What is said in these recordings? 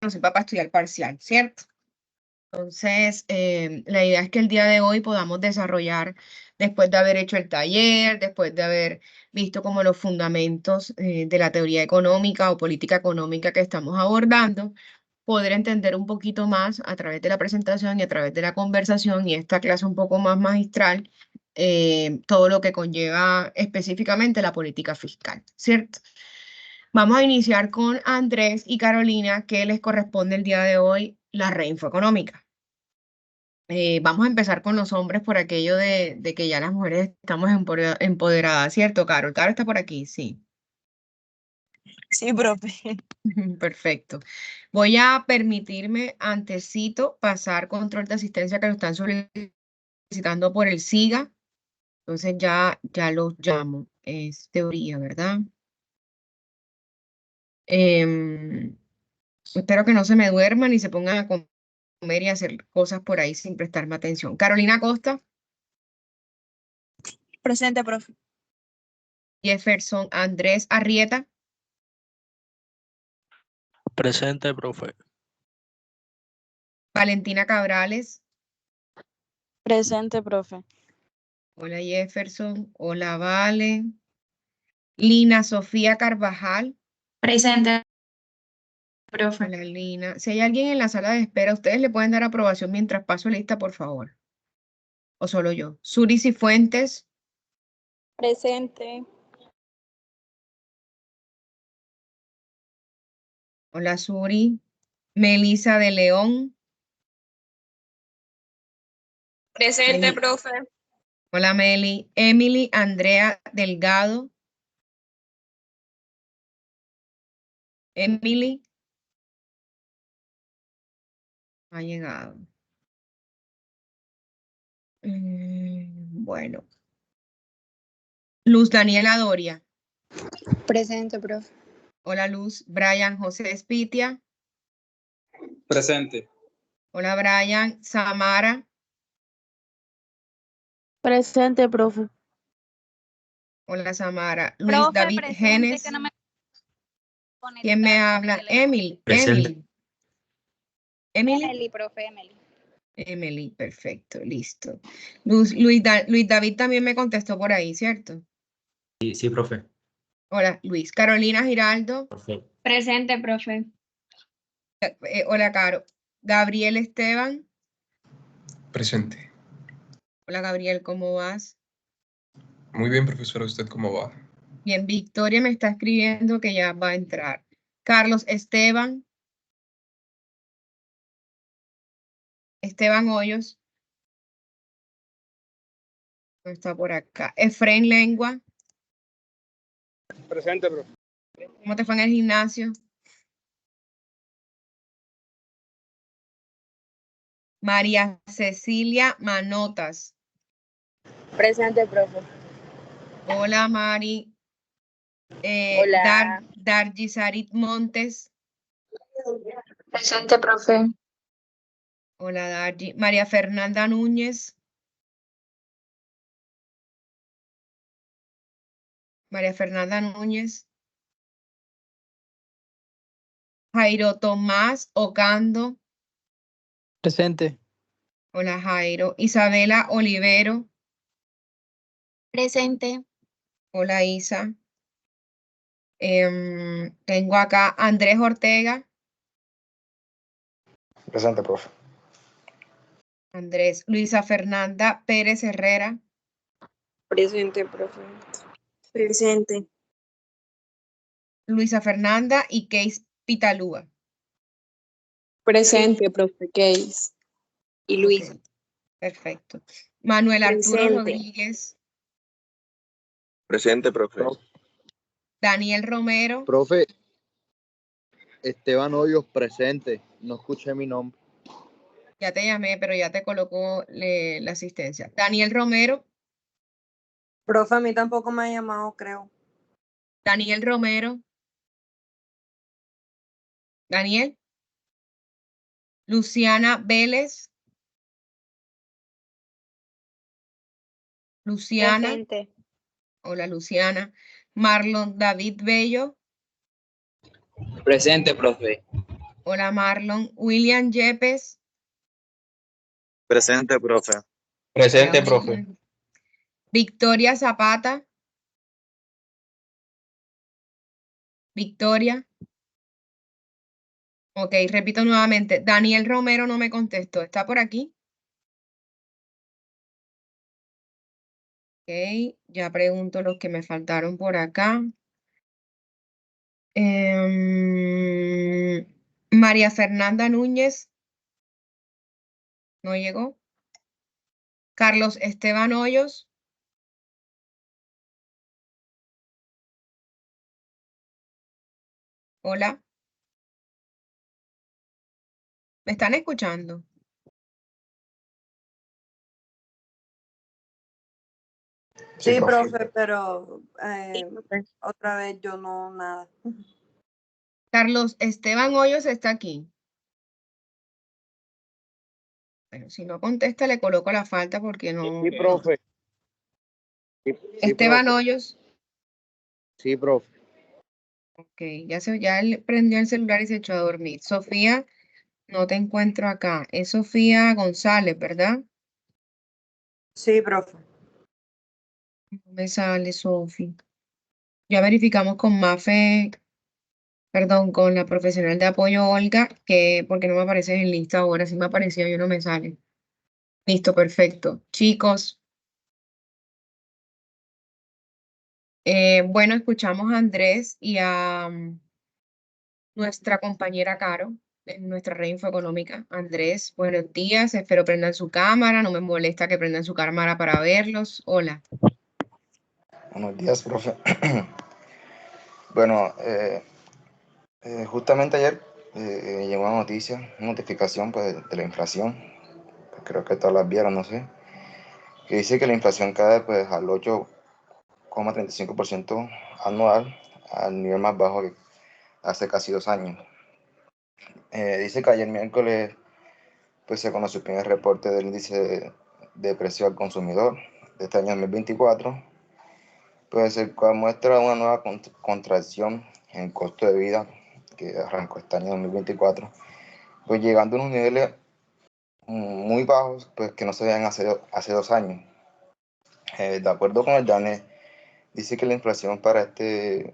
nos sirva para estudiar parcial, ¿cierto? Entonces, la idea es que el día de hoy podamos desarrollar, después de haber hecho el taller, después de haber visto como los fundamentos de la teoría económica o política económica que estamos abordando, poder entender un poquito más a través de la presentación y a través de la conversación y esta clase un poco más magistral, todo lo que conlleva específicamente la política fiscal, ¿cierto? Vamos a iniciar con Andrés y Carolina, que les corresponde el día de hoy la reinfo económica. Vamos a empezar con los hombres por aquello de que ya las mujeres estamos empoderadas, ¿cierto, Caro? Caro está por aquí, sí. Sí, profe. Perfecto. Voy a permitirme antesito pasar control de asistencia que lo están solicitando por el SIGA. Entonces ya los llamo. Es teoría, ¿verdad? Espero que no se me duerman y se pongan a comer y hacer cosas por ahí sin prestarme atención. Carolina Costa, Presente, profe. Jefferson Andrés Arrieta, Presente, profe. Valentina Cabrales. Presente, profe. Hola Jefferson, hola Vale. Lina Sofía Carvajal. Presente, profe. Hola Lina. Si hay alguien en la sala de espera, ustedes le pueden dar aprobación mientras paso lista, por favor. O solo yo. Suri Cifuentes. Presente. Hola Suri. Melisa de León. Presente, profe. Hola Meli. Emily Andrea Delgado. Emily. Ha llegado. Bueno. Luz Daniela Doria. Presente, profe. Hola Luz. Brian José Espitia. Presente. Hola Brian. Samara. Presente, profe. Hola Samara. Luis Profe, David presente, Genes. que no me... ¿Quién me habla? Emily. Presente. Emily. profe, Emily. Emily, perfecto, listo. Luis David también me contestó por ahí, ¿cierto? Sí, profe. Hola, Luis. Carolina Giraldo. Profe. Presente, profe. Hola, Caro. Gabriel Esteban. Presente. Hola, Gabriel, ¿cómo vas? Muy bien, profesora. ¿Usted cómo va? Bien, Victoria me está escribiendo que ya va a entrar. Carlos Esteban. Esteban Hoyos. No está por acá. Efraín Lengua. Presente, profe. ¿Cómo te fue en el gimnasio? María Cecilia Manotas. Presente, profe. Hola, Mari. Hola. Dargisarit Montes. Presente, profe. Hola, Dargi. María Fernanda Núñez. María Fernanda Núñez. Jairo Tomás Ocando. Presente. Hola, Jairo. Isabela Olivero. Presente. Hola, Isa. Tengo acá Andrés Ortega. Presente, profe. Andrés. Luisa Fernanda Pérez Herrera. Presente, profe. Presente. Luisa Fernanda y Keis Pitalúa. Presente, profe. Case. Y Luis. Ok, perfecto. Manuel Arturo Presente. Rodríguez. Presente, profe. Daniel Romero. Profe, Esteban Hoyos, presente. No escuché mi nombre. Ya te llamé, pero ya te colocó la asistencia. Daniel Romero. Profe, a mí tampoco me ha llamado, creo. Daniel Romero. Daniel. Luciana Vélez. Luciana. Presente. Hola, Luciana. Marlon David Bello. Presente, profe. Hola, Marlon. William Yepes. Presente, profe. Presente, Hola, profe. William. Victoria Zapata. Victoria. Ok, repito nuevamente. Daniel Romero no me contestó. ¿Está por aquí? Ok, ya pregunto los que me faltaron por acá. María Fernanda Núñez. ¿No llegó? Carlos Esteban Hoyos. Hola. ¿Me están escuchando? Sí, profe, pero otra vez yo no, nada. Carlos Esteban Hoyos está aquí. Bueno, si no contesta, le coloco la falta porque no. Sí, profe. Sí, Esteban profe. Hoyos. Sí, profe. Ok, ya él prendió el celular y se echó a dormir. Sofía, no te encuentro acá. Es Sofía González, ¿verdad? Sí, profe. No me sale, Sofía. Ya verificamos con Mafe, perdón, con la profesional de apoyo Olga, que porque no me aparece en lista ahora, sí me apareció y no me sale. Listo, perfecto. Chicos, bueno, escuchamos a Andrés y a nuestra compañera Caro, en nuestra red infoeconómica. Andrés, buenos días, espero prendan su cámara, no me molesta que prendan su cámara para verlos. Hola. Buenos días, profe. Bueno, justamente ayer llegó una notificación pues, de la inflación, pues, creo que todas las vieron, no sé, que dice que la inflación cae pues, al 8,35% anual, al nivel más bajo que hace casi 2 años. Dice que ayer miércoles pues, se conoció el primer reporte del índice de precio al consumidor de este año 2024, pues el cual muestra una nueva contracción en el costo de vida que arrancó este año 2024, pues llegando a unos niveles muy bajos pues que no se veían hace 2 años. De acuerdo con el DANE, dice que la inflación para este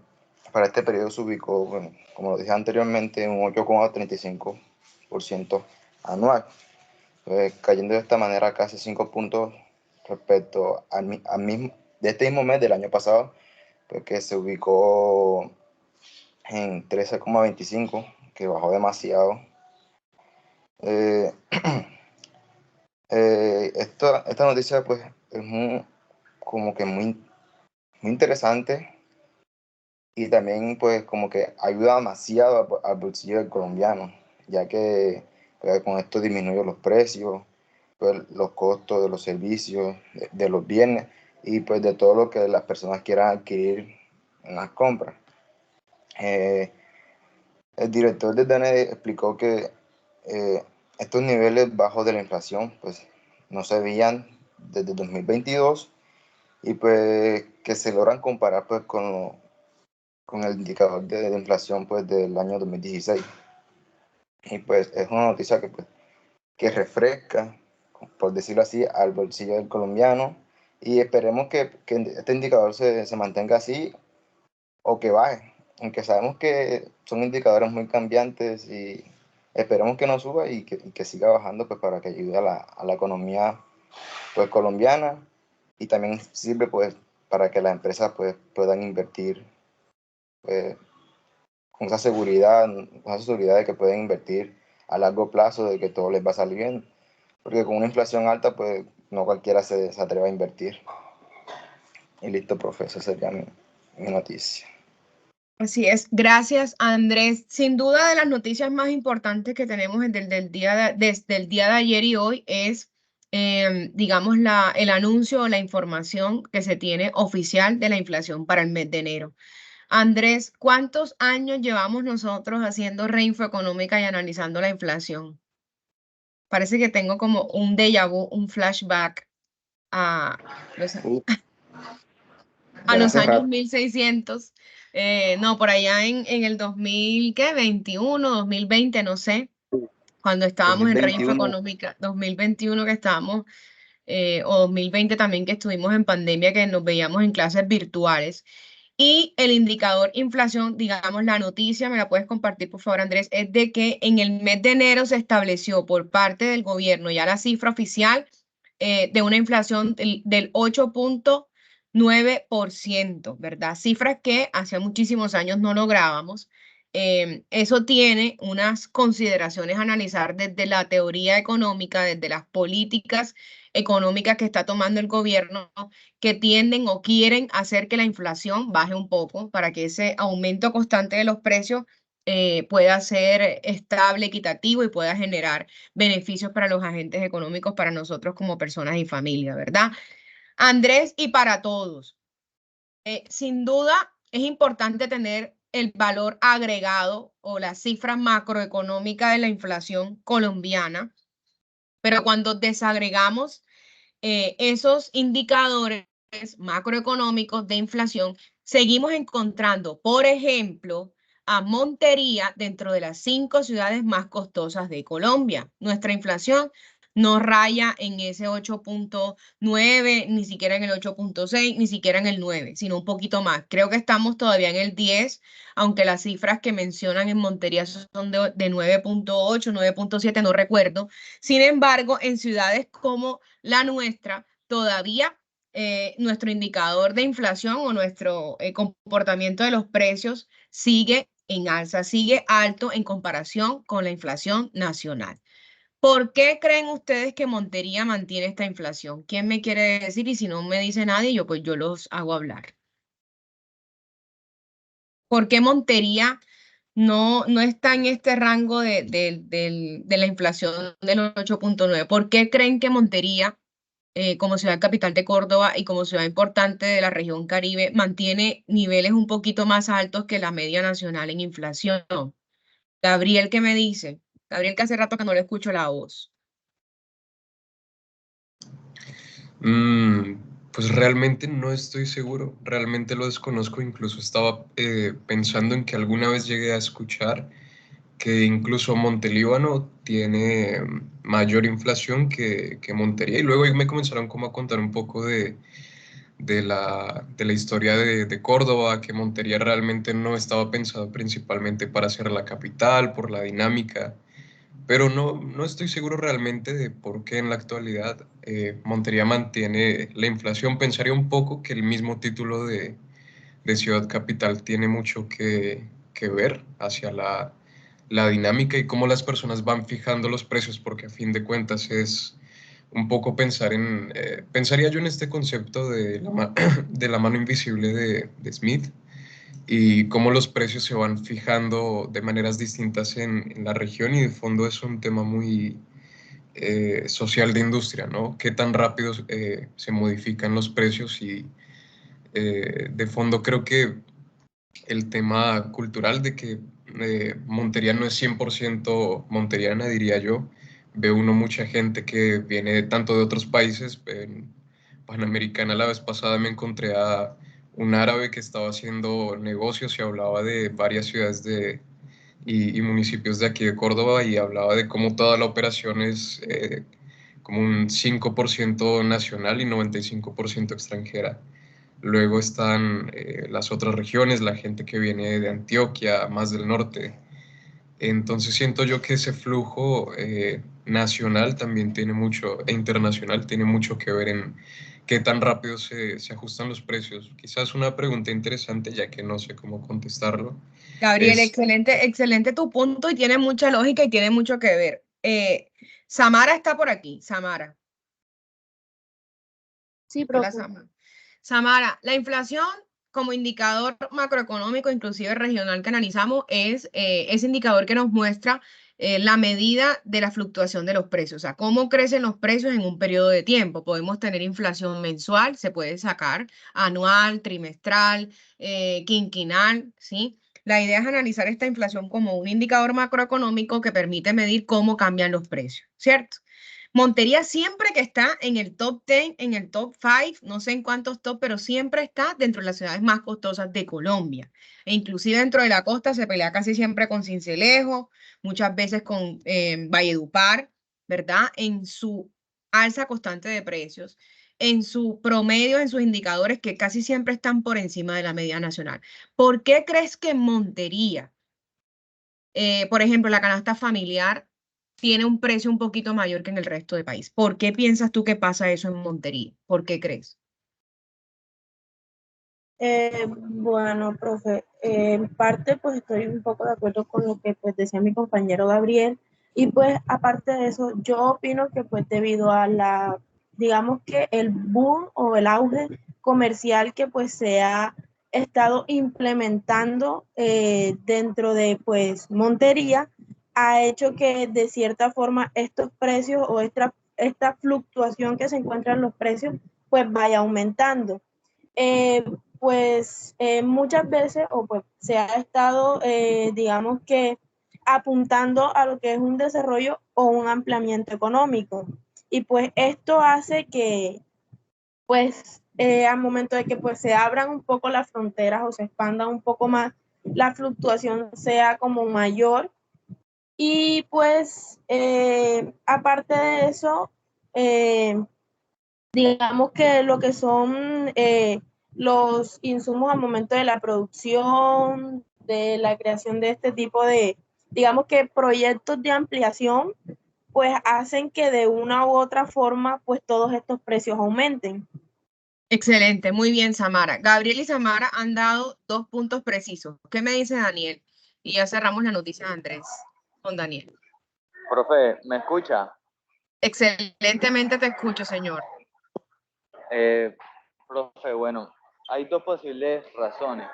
periodo se ubicó, bueno, como lo dije anteriormente, en un 8,35% anual, pues cayendo de esta manera casi 5 puntos respecto de este mismo mes del año pasado, pues que se ubicó en 13,25, que bajó demasiado. Esta noticia pues es como que muy interesante, y también pues como que ayuda demasiado al bolsillo del colombiano, ya que pues, con esto disminuye los precios, pues, los costos de los servicios, de los bienes y pues de todo lo que las personas quieran adquirir en las compras. El director de DANE explicó que estos niveles bajos de la inflación pues no se veían desde 2022 y pues que se logran comparar pues con el indicador de inflación pues del año 2016. Y pues es una noticia que refresca, por decirlo así, al bolsillo del colombiano, y esperemos que este indicador se mantenga así o que baje, aunque sabemos que son indicadores muy cambiantes, y esperemos que no suba y que siga bajando pues para que ayude a la economía pues colombiana, y también sirve pues para que las empresas pues puedan invertir pues, con esa seguridad de que pueden invertir a largo plazo, de que todo les va a salir bien, porque con una inflación alta pues no cualquiera se atreve a invertir. Y listo, profe, esa sería mi noticia. Así es, gracias Andrés. Sin duda de las noticias más importantes que tenemos desde el día de ayer y hoy es, digamos, el anuncio o la información que se tiene oficial de la inflación para el mes de enero. Andrés, ¿cuántos años llevamos nosotros haciendo reinfo económica y analizando la inflación? Parece que tengo como un déjà vu, un flashback a los Ya años hace rato. 1600. No, por allá en el 2021, 2020, no sé, cuando estábamos en Rey 2021. Económica, 2021 que estábamos, o 2020 también que estuvimos en pandemia, que nos veíamos en clases virtuales. Y el indicador inflación, digamos, la noticia, me la puedes compartir, por favor, Andrés, es de que en el mes de enero se estableció por parte del gobierno ya la cifra oficial de una inflación del 8.9%, ¿verdad? Cifras que hace muchísimos años no lográbamos. Eso tiene unas consideraciones a analizar desde la teoría económica, desde las políticas económicas que está tomando el gobierno, que tienden o quieren hacer que la inflación baje un poco para que ese aumento constante de los precios pueda ser estable, equitativo y pueda generar beneficios para los agentes económicos, para nosotros como personas y familia, ¿verdad? Andrés, y para todos, sin duda es importante tener el valor agregado o la cifra macroeconómica de la inflación colombiana, pero cuando desagregamos esos indicadores macroeconómicos de inflación, seguimos encontrando, por ejemplo, a Montería dentro de las 5 ciudades más costosas de Colombia. Nuestra inflación no raya en ese 8.9, ni siquiera en el 8.6, ni siquiera en el 9, sino un poquito más. Creo que estamos todavía en el 10, aunque las cifras que mencionan en Montería son de 9.8, 9.7, no recuerdo. Sin embargo, en ciudades como la nuestra, todavía nuestro indicador de inflación o nuestro comportamiento de los precios sigue en alza, sigue alto en comparación con la inflación nacional. ¿Por qué creen ustedes que Montería mantiene esta inflación? ¿Quién me quiere decir? Y si no me dice nadie, yo los hago hablar. ¿Por qué Montería no está en este rango de la inflación del 8.9? ¿Por qué creen que Montería, como ciudad capital de Córdoba y como ciudad importante de la región Caribe, mantiene niveles un poquito más altos que la media nacional en inflación? Gabriel, ¿qué me dice? Gabriel, que hace rato que no le escucho la voz. Pues realmente no estoy seguro, realmente lo desconozco, incluso estaba pensando en que alguna vez llegué a escuchar que incluso Montelíbano tiene mayor inflación que Montería, y luego ahí me comenzaron como a contar un poco de la historia de Córdoba, que Montería realmente no estaba pensado principalmente para ser la capital, por la dinámica, pero no estoy seguro realmente de por qué en la actualidad Montería mantiene la inflación. Pensaría un poco que el mismo título de ciudad capital tiene mucho que ver hacia la dinámica y cómo las personas van fijando los precios, porque a fin de cuentas es un poco pensaría yo en este concepto de la mano invisible de Smith y cómo los precios se van fijando de maneras distintas en la región, y de fondo es un tema muy social de industria, ¿no? Qué tan rápido se modifican los precios y de fondo creo que el tema cultural de que Montería no es 100% monteriana, diría yo. Ve uno mucha gente que viene tanto de otros países. En Panamericana la vez pasada me encontré a un árabe que estaba haciendo negocios y hablaba de varias ciudades y municipios de aquí de Córdoba, y hablaba de cómo toda la operación es como un 5% nacional y 95% extranjera. Luego están las otras regiones, la gente que viene de Antioquia, más del norte. Entonces siento yo que ese flujo nacional también tiene mucho, e internacional tiene mucho que ver en qué tan rápido se ajustan los precios. Quizás una pregunta interesante, ya que no sé cómo contestarlo, Gabriel, es, excelente, excelente tu punto y tiene mucha lógica y tiene mucho que ver. Samara está por aquí, Samara. Sí, Hola, profe. Samara. Samara, la inflación como indicador macroeconómico, inclusive regional que analizamos, es ese indicador que nos muestra la medida de la fluctuación de los precios, o sea, cómo crecen los precios en un periodo de tiempo. Podemos tener inflación mensual, se puede sacar anual, trimestral, quinquenal, ¿sí? La idea es analizar esta inflación como un indicador macroeconómico que permite medir cómo cambian los precios, ¿cierto? Montería siempre que está en el top 10, en el top 5, no sé en cuántos top, pero siempre está dentro de las ciudades más costosas de Colombia. E inclusive dentro de la costa se pelea casi siempre con Sincelejo, muchas veces con Valledupar, ¿verdad? En su alza constante de precios, en su promedio, en sus indicadores que casi siempre están por encima de la media nacional. ¿Por qué crees que en Montería, por ejemplo, la canasta familiar tiene un precio un poquito mayor que en el resto del país? ¿Por qué piensas tú que pasa eso en Montería? ¿Por qué crees? Bueno, profe, en parte pues estoy un poco de acuerdo con lo que pues decía mi compañero Gabriel, y pues aparte de eso, yo opino que pues debido a la, digamos que el boom o el auge comercial que pues se ha estado implementando dentro de pues Montería, ha hecho que de cierta forma estos precios o esta fluctuación que se encuentra en los precios pues vaya aumentando. Pues muchas veces o pues se ha estado, digamos que, apuntando a lo que es un desarrollo o un ampliamiento económico. Y pues esto hace que, pues, al momento de que pues se abran un poco las fronteras o se expandan un poco más, la fluctuación sea como mayor. Y pues, aparte de eso, digamos que lo que son los insumos al momento de la producción, de la creación de este tipo de, digamos que proyectos de ampliación, pues hacen que de una u otra forma, pues todos estos precios aumenten. Excelente, muy bien, Samara. Gabriel y Samara han dado 2 puntos precisos. ¿Qué me dice Daniel? Y ya cerramos la noticia de Andrés con Daniel. Profe, ¿me escucha? Excelentemente te escucho, señor. Profe, bueno, hay dos posibles razones.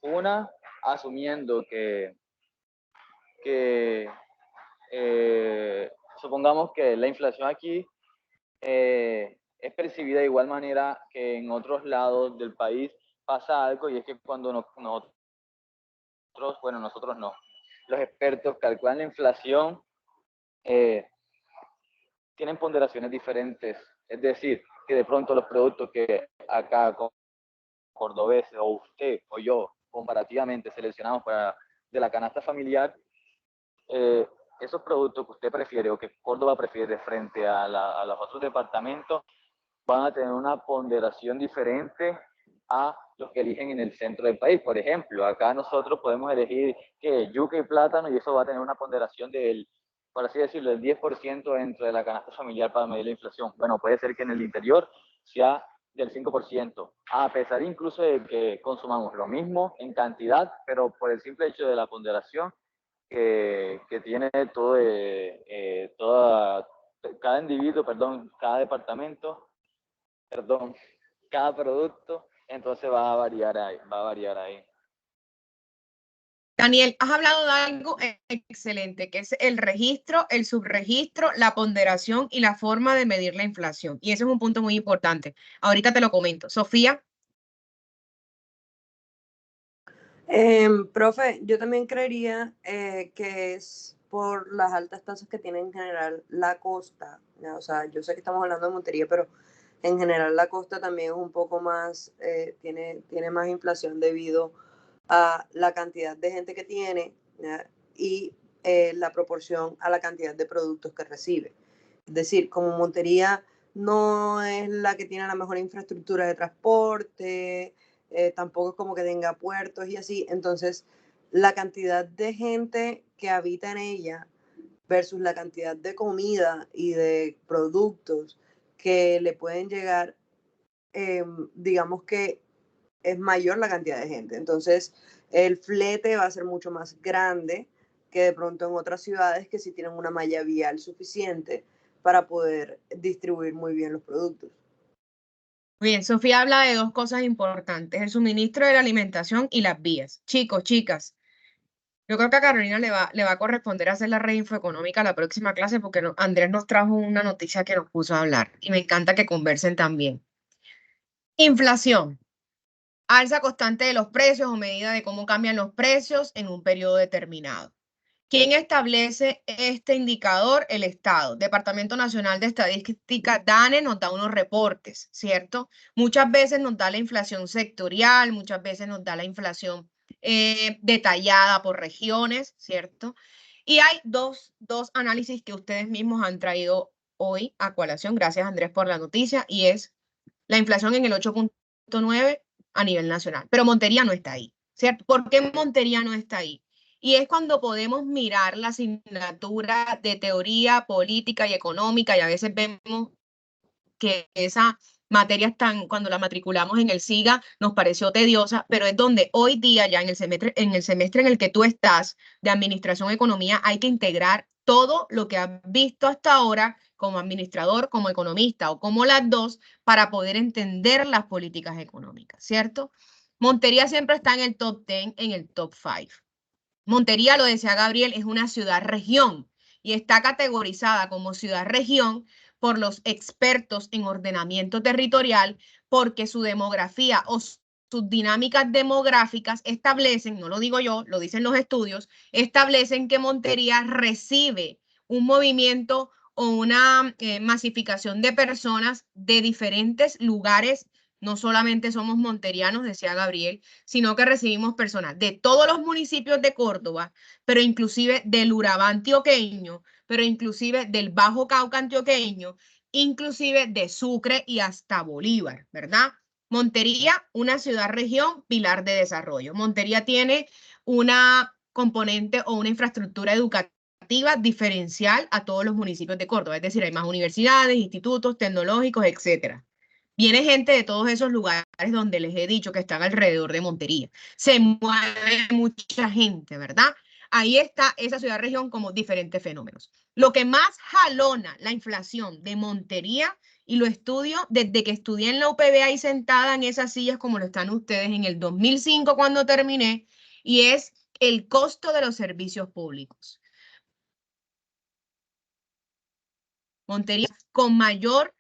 Una, asumiendo que supongamos que la inflación aquí es percibida de igual manera que en otros lados del país pasa algo, y es que cuando nosotros no, los expertos calculan la inflación, tienen ponderaciones diferentes. Es decir, que de pronto los productos que acá cordobeses o usted o yo comparativamente seleccionamos de la canasta familiar, esos productos que usted prefiere o que Córdoba prefiere frente a los otros departamentos van a tener una ponderación diferente a los que eligen en el centro del país. Por ejemplo, acá nosotros podemos elegir que yuca y plátano, y eso va a tener una ponderación del, por así decirlo, del 10% dentro de la canasta familiar para medir la inflación. Bueno, puede ser que en el interior sea del 5%, a pesar incluso de que consumamos lo mismo en cantidad, pero por el simple hecho de la ponderación que tiene cada individuo, cada departamento, cada producto, entonces va a variar ahí. Daniel, has hablado de algo excelente, que es el registro, el subregistro, la ponderación y la forma de medir la inflación. Y ese es un punto muy importante. Ahorita te lo comento. Sofía. Profe, yo también creería que es por las altas tasas que tiene en general la costa, ¿no? O sea, yo sé que estamos hablando de Montería, pero en general la costa también es un poco más, tiene más inflación debido a la cantidad de gente que tiene, ¿ya? Y la proporción a la cantidad de productos que recibe. Es decir, como Montería no es la que tiene la mejor infraestructura de transporte, tampoco es como que tenga puertos y así, entonces la cantidad de gente que habita en ella versus la cantidad de comida y de productos que le pueden llegar, digamos que es mayor la cantidad de gente. Entonces, el flete va a ser mucho más grande que de pronto en otras ciudades que sí tienen una malla vial suficiente para poder distribuir muy bien los productos. Bien, Sofía habla de 2 cosas importantes, el suministro de la alimentación y las vías. Chicos, chicas, yo creo que a Carolina le va a corresponder hacer la reinfo económica la próxima clase porque Andrés nos trajo una noticia que nos puso a hablar y me encanta que conversen también. Inflación, alza constante de los precios o medida de cómo cambian los precios en un periodo determinado. ¿Quién establece este indicador? El Estado. Departamento Nacional de Estadística, DANE, nos da unos reportes, ¿cierto? Muchas veces nos da la inflación sectorial, muchas veces nos da la inflación detallada por regiones, ¿cierto? Y hay dos análisis que ustedes mismos han traído hoy a colación, gracias Andrés por la noticia, y es la inflación en el 8.9 a nivel nacional. Pero Montería no está ahí, ¿cierto? ¿Por qué Montería no está ahí? Y es cuando podemos mirar la asignatura de teoría política y económica y a veces vemos que esa materia cuando la matriculamos en el SIGA nos pareció tediosa, pero es donde hoy día ya en el semestre en el que tú estás de Administración Economía hay que integrar todo lo que has visto hasta ahora como administrador, como economista o como las dos para poder entender las políticas económicas, ¿cierto? Montería siempre está en el top 10, en el top 5. Montería, lo decía Gabriel, es una ciudad-región y está categorizada como ciudad-región por los expertos en ordenamiento territorial porque su demografía o sus dinámicas demográficas establecen, no lo digo yo, lo dicen los estudios, establecen que Montería recibe un movimiento o una masificación de personas de diferentes lugares. No solamente somos monterianos, decía Gabriel, sino que recibimos personas de todos los municipios de Córdoba, pero inclusive del Urabá antioqueño, pero inclusive del Bajo Cauca antioqueño, inclusive de Sucre y hasta Bolívar, ¿verdad? Montería, una ciudad-región, pilar de desarrollo. Montería tiene una componente o una infraestructura educativa diferencial a todos los municipios de Córdoba, es decir, hay más universidades, institutos tecnológicos, etcétera. Viene gente de todos esos lugares donde les he dicho que están alrededor de Montería. Se mueve mucha gente, ¿verdad? Ahí está esa ciudad-región como diferentes fenómenos. Lo que más jalona la inflación de Montería, y lo estudio desde que estudié en la UPB ahí sentada en esas sillas como lo están ustedes en el 2005 cuando terminé, y es el costo de los servicios públicos. Montería con mayor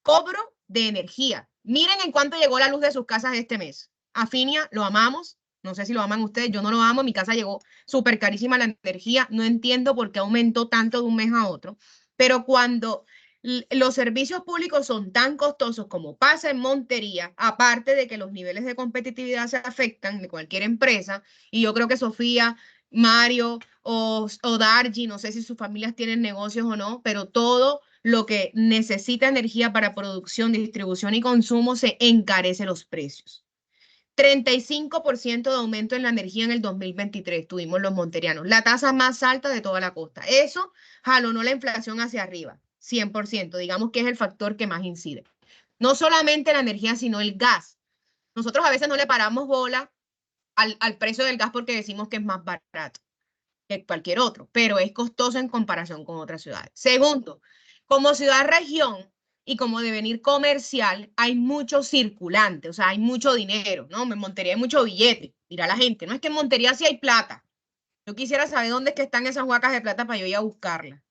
cobro de energía. Miren en cuánto llegó la luz de sus casas este mes. Afinia, lo amamos. No sé si lo aman ustedes, yo no lo amo. En mi casa llegó súper carísima la energía. No entiendo por qué aumentó tanto de un mes a otro. Pero cuando los servicios públicos son tan costosos como pasa en Montería, aparte de que los niveles de competitividad se afectan de cualquier empresa, y yo creo que Sofía, Mario o Dargi, no sé si sus familias tienen negocios o no, pero todo lo que necesita energía para producción, distribución y consumo se encarece los precios. 35% de aumento en la energía en el 2023 tuvimos los monterianos, la tasa más alta de toda la costa. Eso jalonó la inflación hacia arriba, 100%, digamos que es el factor que más incide. No solamente la energía, sino el gas. Nosotros a veces no le paramos bola al precio del gas porque decimos que es más barato que cualquier otro, pero es costoso en comparación con otras ciudades. Segundo, como ciudad-región y como devenir comercial, hay mucho circulante, o sea, hay mucho dinero, ¿no? En Montería hay mucho billete, dirá la gente, no es que en Montería sí hay plata. Yo quisiera saber dónde es que están esas huacas de plata para yo ir a buscarlas,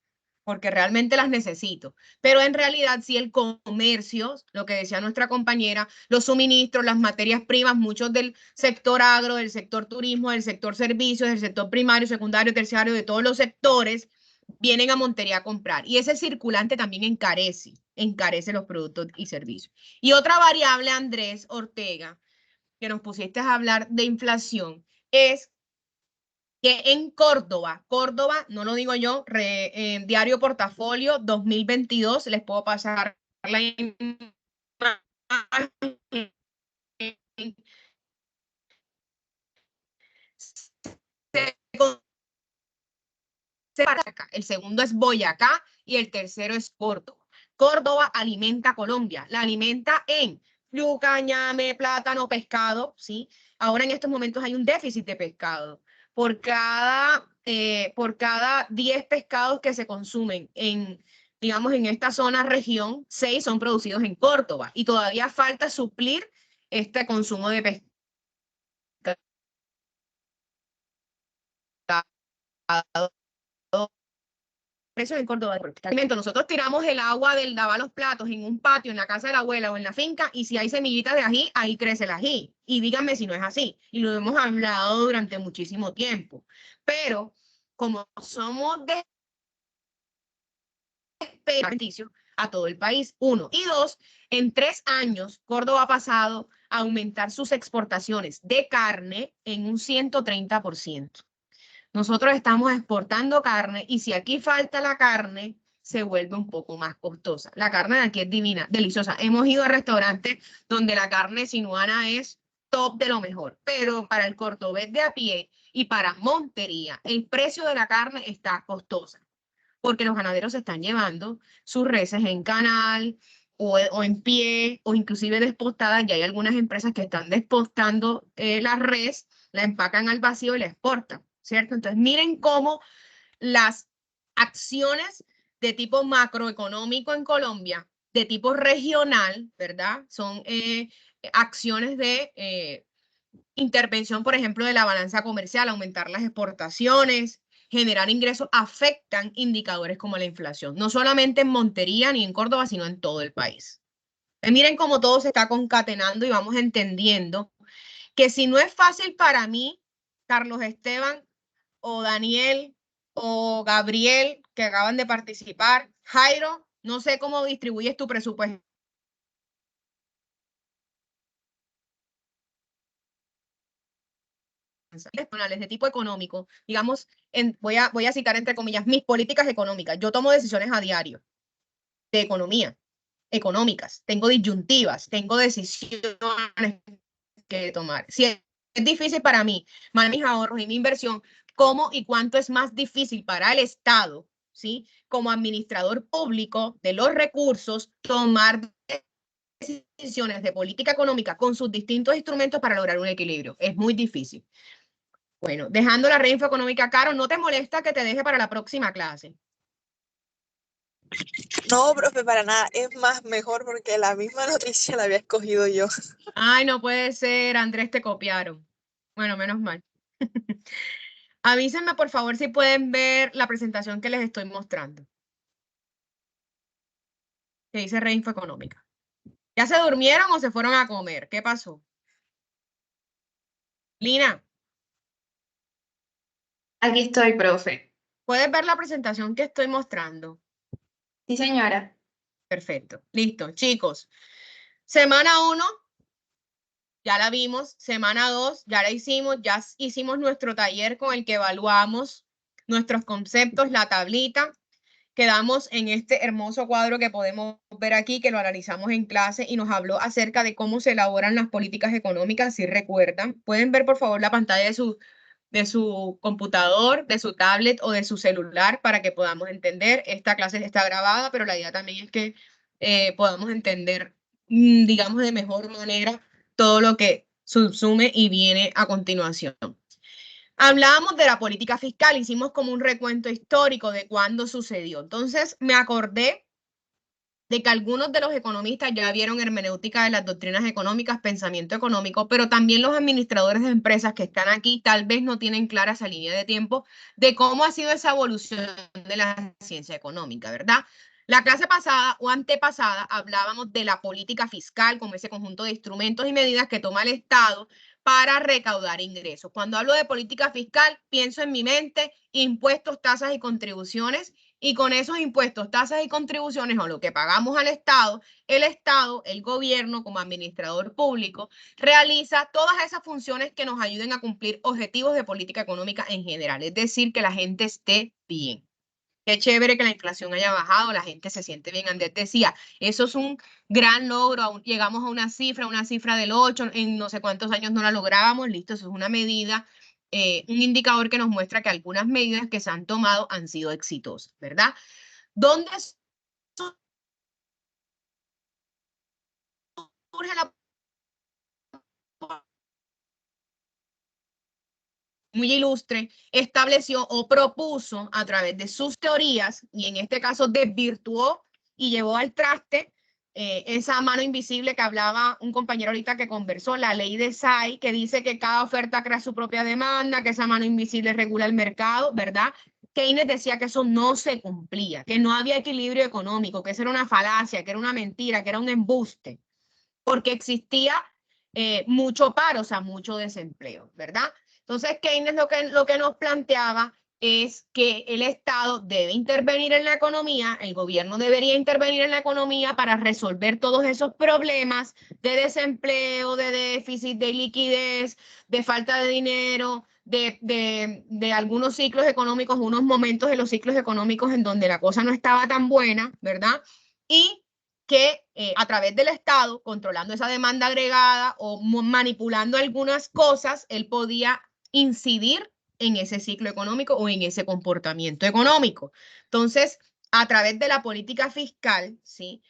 porque realmente las necesito. Pero en realidad sí el comercio, lo que decía nuestra compañera, los suministros, las materias primas, muchos del sector agro, del sector turismo, del sector servicios, del sector primario, secundario, terciario, de todos los sectores, vienen a Montería a comprar. Y ese circulante también encarece los productos y servicios. Y otra variable, Andrés Ortega, que nos pusiste a hablar de inflación, es que en Córdoba, no lo digo yo, Diario Portafolio 2022, les puedo pasar la imagen. El segundo es Boyacá y el tercero es Córdoba. Córdoba alimenta a Colombia, la alimenta en yuca, ñame, plátano, pescado, ¿sí? Ahora en estos momentos hay un déficit de pescado. Por cada 10 pescados que se consumen digamos, en esta zona región, 6 son producidos en Córdoba y todavía falta suplir este consumo de pescado. Precios en Córdoba. Nosotros tiramos el agua del lavar los platos en un patio, en la casa de la abuela o en la finca, y si hay semillitas de ají, ahí crece el ají. Y díganme si no es así. Y lo hemos hablado durante muchísimo tiempo. Pero como somos de beneficio a todo el país, 1. Y 2, en 3 años, Córdoba ha pasado a aumentar sus exportaciones de carne en un 130%. Nosotros estamos exportando carne y si aquí falta la carne, se vuelve un poco más costosa. La carne de aquí es divina, deliciosa. Hemos ido a restaurantes donde la carne sinuana es top de lo mejor, pero para el cordobés de a pie y para Montería, el precio de la carne está costosa, porque los ganaderos se están llevando sus reses en canal o en pie o inclusive despostadas. Ya hay algunas empresas que están despostando la res, la empacan al vacío y la exportan, ¿cierto? Entonces miren cómo las acciones de tipo macroeconómico en Colombia, de tipo regional, ¿verdad? Son acciones de intervención, por ejemplo, de la balanza comercial, aumentar las exportaciones, generar ingresos, afectan indicadores como la inflación, no solamente en Montería ni en Córdoba, sino en todo el país. Miren cómo todo se está concatenando y vamos entendiendo que si no es fácil para mí, Carlos Esteban o Daniel o Gabriel, que acaban de participar, Jairo, no sé cómo distribuyes tu presupuesto personales de tipo económico, digamos, voy a citar entre comillas, mis políticas económicas. Yo tomo decisiones a diario de economía, económicas, tengo disyuntivas, tengo decisiones que tomar. Si es difícil para mí, manejar mis ahorros y mi inversión, ¿cómo y cuánto es más difícil para el Estado, ¿sí? Como administrador público de los recursos, tomar decisiones de política económica con sus distintos instrumentos para lograr un equilibrio? Es muy difícil. Bueno, dejando la reinfo económica, Caro, ¿no te molesta que te deje para la próxima clase? No, profe, para nada. Es más, mejor porque la misma noticia la había escogido yo. Ay, no puede ser, Andrés, te copiaron. Bueno, menos mal. Avísenme, por favor, si pueden ver la presentación que les estoy mostrando. Que dice reinfo económica. ¿Ya se durmieron o se fueron a comer? ¿Qué pasó? Lina. Aquí estoy, profe. ¿Puedes ver la presentación que estoy mostrando? Sí, señora. Perfecto. Listo. Chicos, semana 1, ya la vimos. Semana 2, ya la hicimos. Ya hicimos nuestro taller con el que evaluamos nuestros conceptos, la tablita. Quedamos en este hermoso cuadro que podemos ver aquí, que lo analizamos en clase y nos habló acerca de cómo se elaboran las políticas económicas, si recuerdan. Pueden ver, por favor, la pantalla de su computador, de su tablet o de su celular para que podamos entender. Esta clase está grabada, pero la idea también es que podamos entender, digamos, de mejor manera todo lo que subsume y viene a continuación. Hablábamos de la política fiscal, hicimos como un recuento histórico de cuándo sucedió. Entonces me acordé de que algunos de los economistas ya vieron hermenéutica de las doctrinas económicas, pensamiento económico, pero también los administradores de empresas que están aquí tal vez no tienen clara esa línea de tiempo de cómo ha sido esa evolución de la ciencia económica, ¿verdad? La clase pasada o antepasada hablábamos de la política fiscal como ese conjunto de instrumentos y medidas que toma el Estado para recaudar ingresos. Cuando hablo de política fiscal, pienso en mi mente impuestos, tasas y contribuciones, y con esos impuestos, tasas y contribuciones o lo que pagamos al Estado, el gobierno como administrador público, realiza todas esas funciones que nos ayuden a cumplir objetivos de política económica en general, es decir, que la gente esté bien. Qué chévere que la inflación haya bajado, la gente se siente bien. Andrés decía, eso es un gran logro, llegamos a una cifra del 8, en no sé cuántos años no la lográbamos, listo, eso es una medida, un indicador que nos muestra que algunas medidas que se han tomado han sido exitosas, ¿verdad? ¿Dónde surge la muy ilustre, estableció o propuso a través de sus teorías, y en este caso desvirtuó y llevó al traste esa mano invisible que hablaba un compañero ahorita que conversó, la ley de Say, que dice que cada oferta crea su propia demanda, que esa mano invisible regula el mercado, ¿verdad? Keynes decía que eso no se cumplía, que no había equilibrio económico, que eso era una falacia, que era una mentira, que era un embuste, porque existía mucho paro, o sea, mucho desempleo, ¿verdad? Entonces, Keynes lo que nos planteaba es que el Estado debe intervenir en la economía, el gobierno debería intervenir en la economía para resolver todos esos problemas de desempleo, de déficit, de liquidez, de falta de dinero, de algunos ciclos económicos, unos momentos de los ciclos económicos en donde la cosa no estaba tan buena, ¿verdad? Y que a través del Estado, controlando esa demanda agregada o manipulando algunas cosas, él podía incidir en ese ciclo económico o en ese comportamiento económico. Entonces, a través de la política fiscal, ¿sí?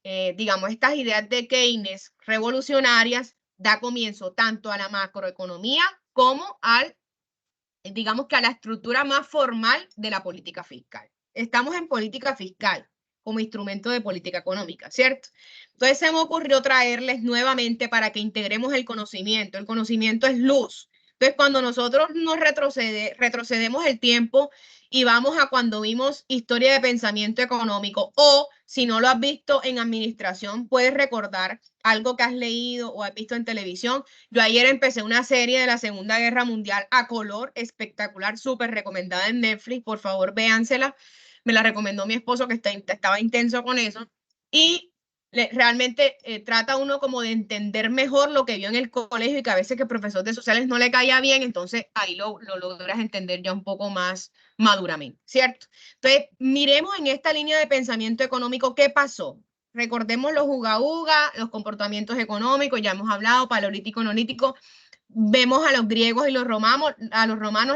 Digamos, estas ideas de Keynes revolucionarias da comienzo tanto a la macroeconomía como digamos que a la estructura más formal de la política fiscal. Estamos en política fiscal como instrumento de política económica, ¿cierto? Entonces se me ocurrió traerles nuevamente para que integremos el conocimiento. El conocimiento es luz. Entonces cuando nosotros nos retrocedemos el tiempo y vamos a cuando vimos historia de pensamiento económico, o si no lo has visto en administración, puedes recordar algo que has leído o has visto en televisión. Yo ayer empecé una serie de la Segunda Guerra Mundial a color, espectacular, súper recomendada en Netflix. Por favor, véansela. Me la recomendó mi esposo, que estaba intenso con eso. Y realmente trata uno como de entender mejor lo que vio en el colegio y que a veces que el profesor de sociales no le caía bien, entonces ahí lo logras entender ya un poco más maduramente, ¿cierto? Entonces, miremos en esta línea de pensamiento económico qué pasó. Recordemos los uga-uga, los comportamientos económicos, ya hemos hablado, paleolítico, neolítico. Vemos a los griegos y los romanos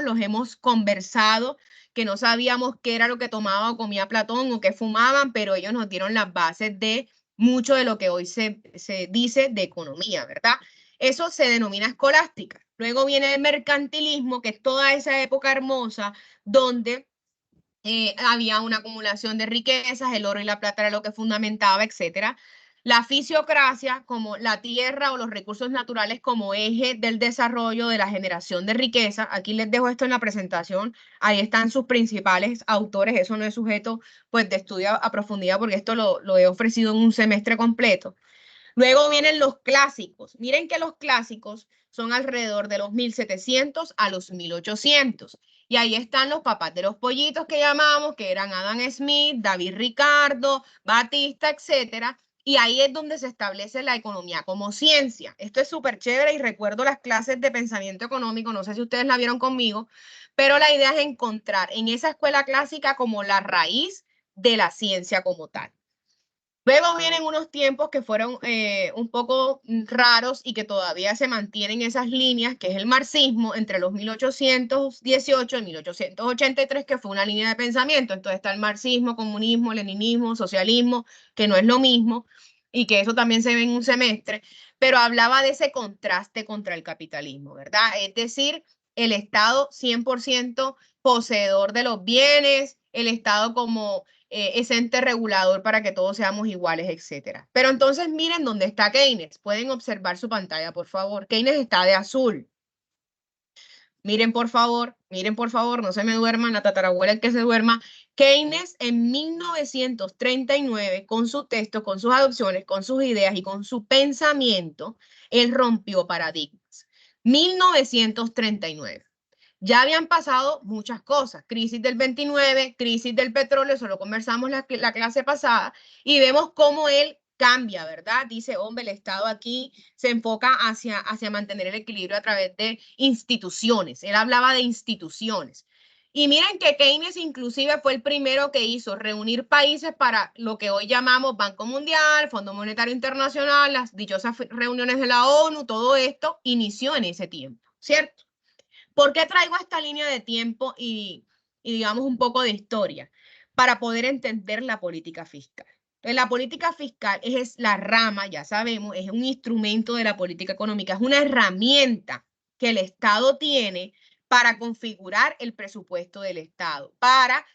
los hemos conversado, que no sabíamos qué era lo que tomaba o comía Platón o qué fumaban, pero ellos nos dieron las bases de mucho de lo que hoy se dice de economía, ¿verdad? Eso se denomina escolástica. Luego viene el mercantilismo, que es toda esa época hermosa donde había una acumulación de riquezas, el oro y la plata era lo que fundamentaba, etcétera. La fisiocracia, como la tierra o los recursos naturales como eje del desarrollo de la generación de riqueza. Aquí les dejo esto en la presentación. Ahí están sus principales autores. Eso no es sujeto pues, de estudio a profundidad porque esto lo he ofrecido en un semestre completo. Luego vienen los clásicos. Miren que los clásicos son alrededor de los 1700 a los 1800. Y ahí están los papás de los pollitos que llamamos, que eran Adam Smith, David Ricardo, Batista, etcétera. Y ahí es donde se establece la economía como ciencia. Esto es súper chévere y recuerdo las clases de pensamiento económico, no sé si ustedes la vieron conmigo, pero la idea es encontrar en esa escuela clásica como la raíz de la ciencia como tal. Luego vienen unos tiempos que fueron un poco raros y que todavía se mantienen esas líneas, que es el marxismo entre los 1818 y 1883, que fue una línea de pensamiento. Entonces está el marxismo, comunismo, leninismo, socialismo, que no es lo mismo y que eso también se ve en un semestre, pero hablaba de ese contraste contra el capitalismo, ¿verdad? Es decir, el Estado 100% poseedor de los bienes, el Estado como ese ente regulador para que todos seamos iguales, etcétera. Pero entonces miren dónde está Keynes. Pueden observar su pantalla, por favor. Keynes está de azul. Miren, por favor, no se me duerman, la tatarabuela el que se duerma. Keynes en 1939, con su texto, con sus adopciones, con sus ideas y con su pensamiento, él rompió paradigmas. 1939. Ya habían pasado muchas cosas, crisis del 29, crisis del petróleo, eso lo conversamos la clase pasada, y vemos cómo él cambia, ¿verdad? Dice, hombre, el Estado aquí se enfoca hacia mantener el equilibrio a través de instituciones. Él hablaba de instituciones. Y miren que Keynes inclusive fue el primero que hizo reunir países para lo que hoy llamamos Banco Mundial, Fondo Monetario Internacional, las dichosas reuniones de la ONU, todo esto inició en ese tiempo, ¿cierto? ¿Por qué traigo esta línea de tiempo y digamos un poco de historia? Para poder entender la política fiscal. Entonces, la política fiscal es la rama, ya sabemos, es un instrumento de la política económica, es una herramienta que el Estado tiene para configurar el presupuesto del Estado, para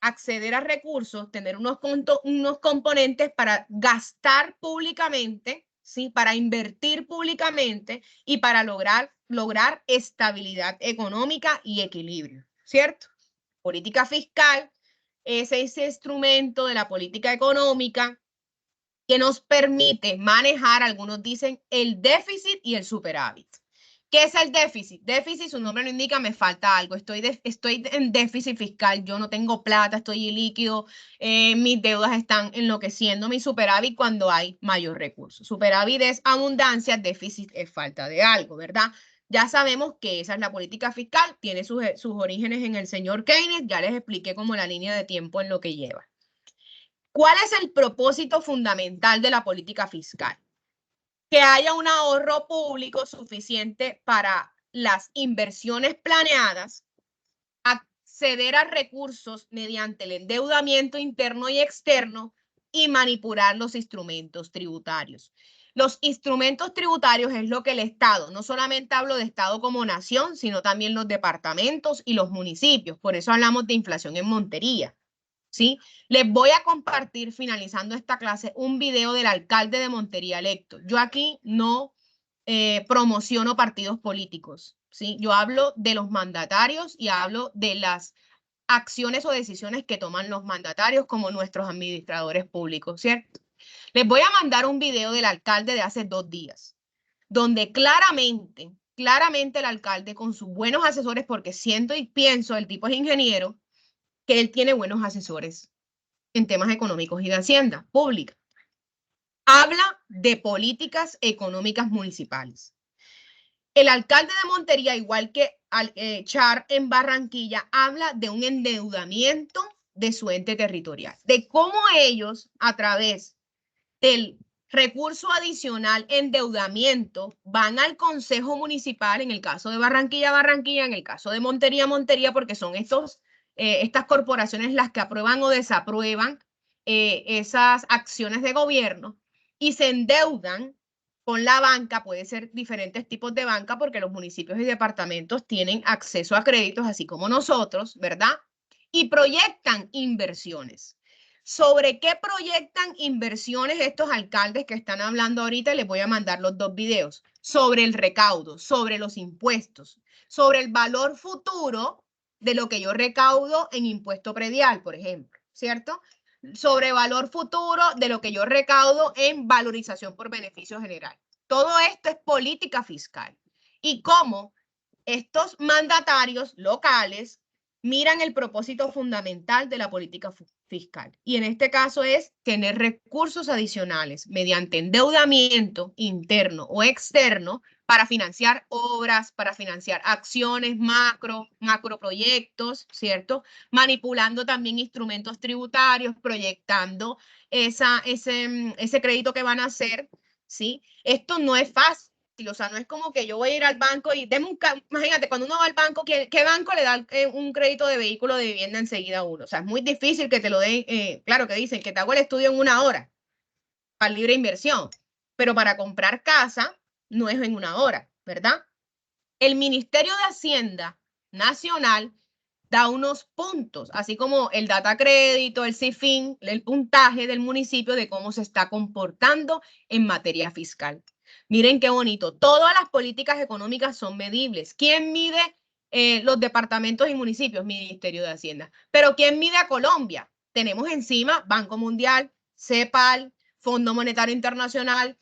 acceder a recursos, tener unos componentes para gastar públicamente, ¿sí? Para invertir públicamente y para lograr estabilidad económica y equilibrio, ¿cierto? Política fiscal es ese instrumento de la política económica que nos permite manejar, algunos dicen, el déficit y el superávit. ¿Qué es el déficit? Déficit, su nombre lo indica, me falta algo. Estoy en déficit fiscal, yo no tengo plata, estoy líquido, mis deudas están enloqueciendo, mi superávit cuando hay mayor recurso. Superávit es abundancia, déficit es falta de algo, ¿verdad? Ya sabemos que esa es la política fiscal, tiene sus orígenes en el señor Keynes, ya les expliqué como la línea de tiempo en lo que lleva. ¿Cuál es el propósito fundamental de la política fiscal? Que haya un ahorro público suficiente para las inversiones planeadas, acceder a recursos mediante el endeudamiento interno y externo y manipular los instrumentos tributarios. Los instrumentos tributarios es lo que el Estado, no solamente hablo de Estado como nación, sino también los departamentos y los municipios. Por eso hablamos de inflación en Montería. ¿Sí? Les voy a compartir, finalizando esta clase, un video del alcalde de Montería electo. Yo aquí no promociono partidos políticos, ¿sí? Yo hablo de los mandatarios y hablo de las acciones o decisiones que toman los mandatarios como nuestros administradores públicos, ¿cierto? Les voy a mandar un video del alcalde de hace 2 días, donde claramente el alcalde con sus buenos asesores, porque siento y pienso, el tipo es ingeniero, que él tiene buenos asesores en temas económicos y de hacienda pública. Habla de políticas económicas municipales. El alcalde de Montería, igual que Char en Barranquilla, habla de un endeudamiento de su ente territorial, de cómo ellos, a través del recurso adicional endeudamiento, van al Consejo Municipal, en el caso de Barranquilla, Barranquilla, en el caso de Montería, Montería, porque son estas corporaciones las que aprueban o desaprueban esas acciones de gobierno y se endeudan con la banca, puede ser diferentes tipos de banca porque los municipios y departamentos tienen acceso a créditos así como nosotros, ¿verdad? Y proyectan inversiones. ¿Sobre qué proyectan inversiones estos alcaldes que están hablando ahorita? Les voy a mandar los 2 videos. Sobre el recaudo, sobre los impuestos, sobre el valor futuro de lo que yo recaudo en impuesto predial, por ejemplo, ¿cierto? Sobre valor futuro de lo que yo recaudo en valorización por beneficio general. Todo esto es política fiscal. Y cómo estos mandatarios locales miran el propósito fundamental de la política fiscal. Y en este caso es tener recursos adicionales mediante endeudamiento interno o externo para financiar obras, para financiar acciones macroproyectos, ¿cierto? Manipulando también instrumentos tributarios, proyectando ese crédito que van a hacer, ¿sí? Esto no es fácil. O sea, no es como que yo voy a ir al banco y imagínate, cuando uno va al banco, ¿qué banco le da un crédito de vehículo de vivienda enseguida a uno? O sea, es muy difícil que te lo den, claro que dicen que te hago el estudio en 1 hora para libre inversión, pero para comprar casa no es en 1 hora, ¿verdad? El Ministerio de Hacienda Nacional da unos puntos, así como el data crédito, el CIFIN, el puntaje del municipio de cómo se está comportando en materia fiscal. Miren qué bonito. Todas las políticas económicas son medibles. ¿Quién mide los departamentos y municipios? Ministerio de Hacienda. Pero ¿quién mide a Colombia? Tenemos encima Banco Mundial, CEPAL, Fondo Monetario Internacional,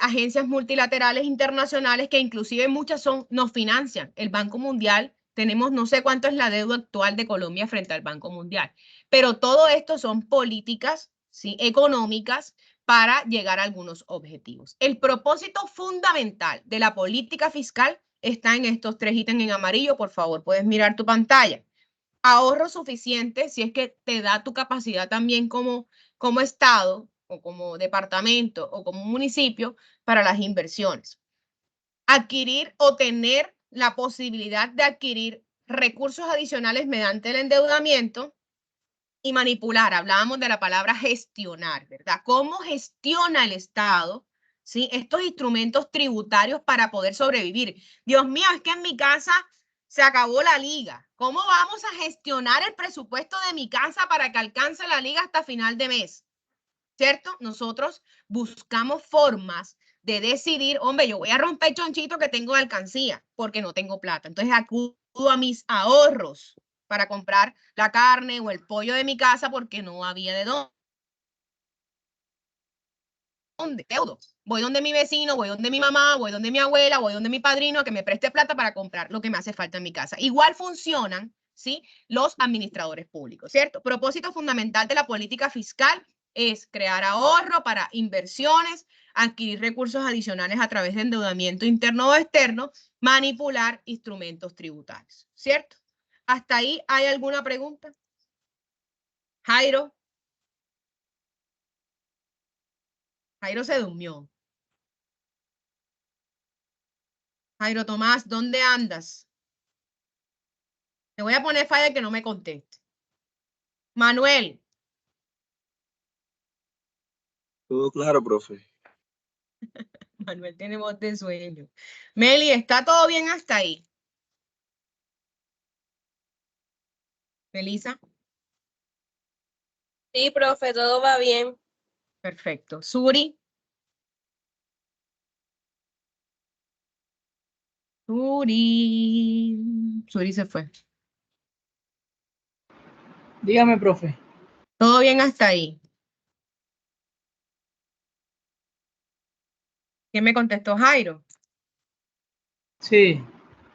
agencias multilaterales internacionales que inclusive muchas nos financian. El Banco Mundial, tenemos no sé cuánto es la deuda actual de Colombia frente al Banco Mundial. Pero todo esto son políticas, ¿sí?, económicas para llegar a algunos objetivos. El propósito fundamental de la política fiscal está en estos 3 ítems en amarillo. Por favor, puedes mirar tu pantalla. Ahorro suficiente, si es que te da tu capacidad también como Estado o como departamento o como municipio para las inversiones. Adquirir o tener la posibilidad de adquirir recursos adicionales mediante el endeudamiento y manipular. Hablábamos de la palabra gestionar, ¿verdad? ¿Cómo gestiona el Estado, ¿sí?, estos instrumentos tributarios para poder sobrevivir? Dios mío, es que en mi casa se acabó la liga. ¿Cómo vamos a gestionar el presupuesto de mi casa para que alcance la liga hasta final de mes? ¿Cierto? Nosotros buscamos formas de decidir, hombre, yo voy a romper chonchito que tengo de alcancía porque no tengo plata. Entonces acudo a mis ahorros para comprar la carne o el pollo de mi casa porque no había de dónde. ¿Dónde? Deudo. Voy donde mi vecino, voy donde mi mamá, voy donde mi abuela, voy donde mi padrino, que me preste plata para comprar lo que me hace falta en mi casa. Igual funcionan, ¿sí?, los administradores públicos, ¿cierto? Propósito fundamental de la política fiscal es crear ahorro para inversiones, adquirir recursos adicionales a través de endeudamiento interno o externo, manipular instrumentos tributarios, ¿cierto? ¿Hasta ahí hay alguna pregunta? Jairo. Jairo se durmió. Jairo Tomás, ¿dónde andas? Te voy a poner falla que no me conteste. Manuel. Todo claro, profe. Manuel tiene voz de sueño. Meli, ¿está todo bien hasta ahí? Melissa. Sí, profe, todo va bien. Perfecto. Suri. Suri se fue. Dígame, profe. ¿Todo bien hasta ahí? ¿Quién me contestó? Jairo. Sí.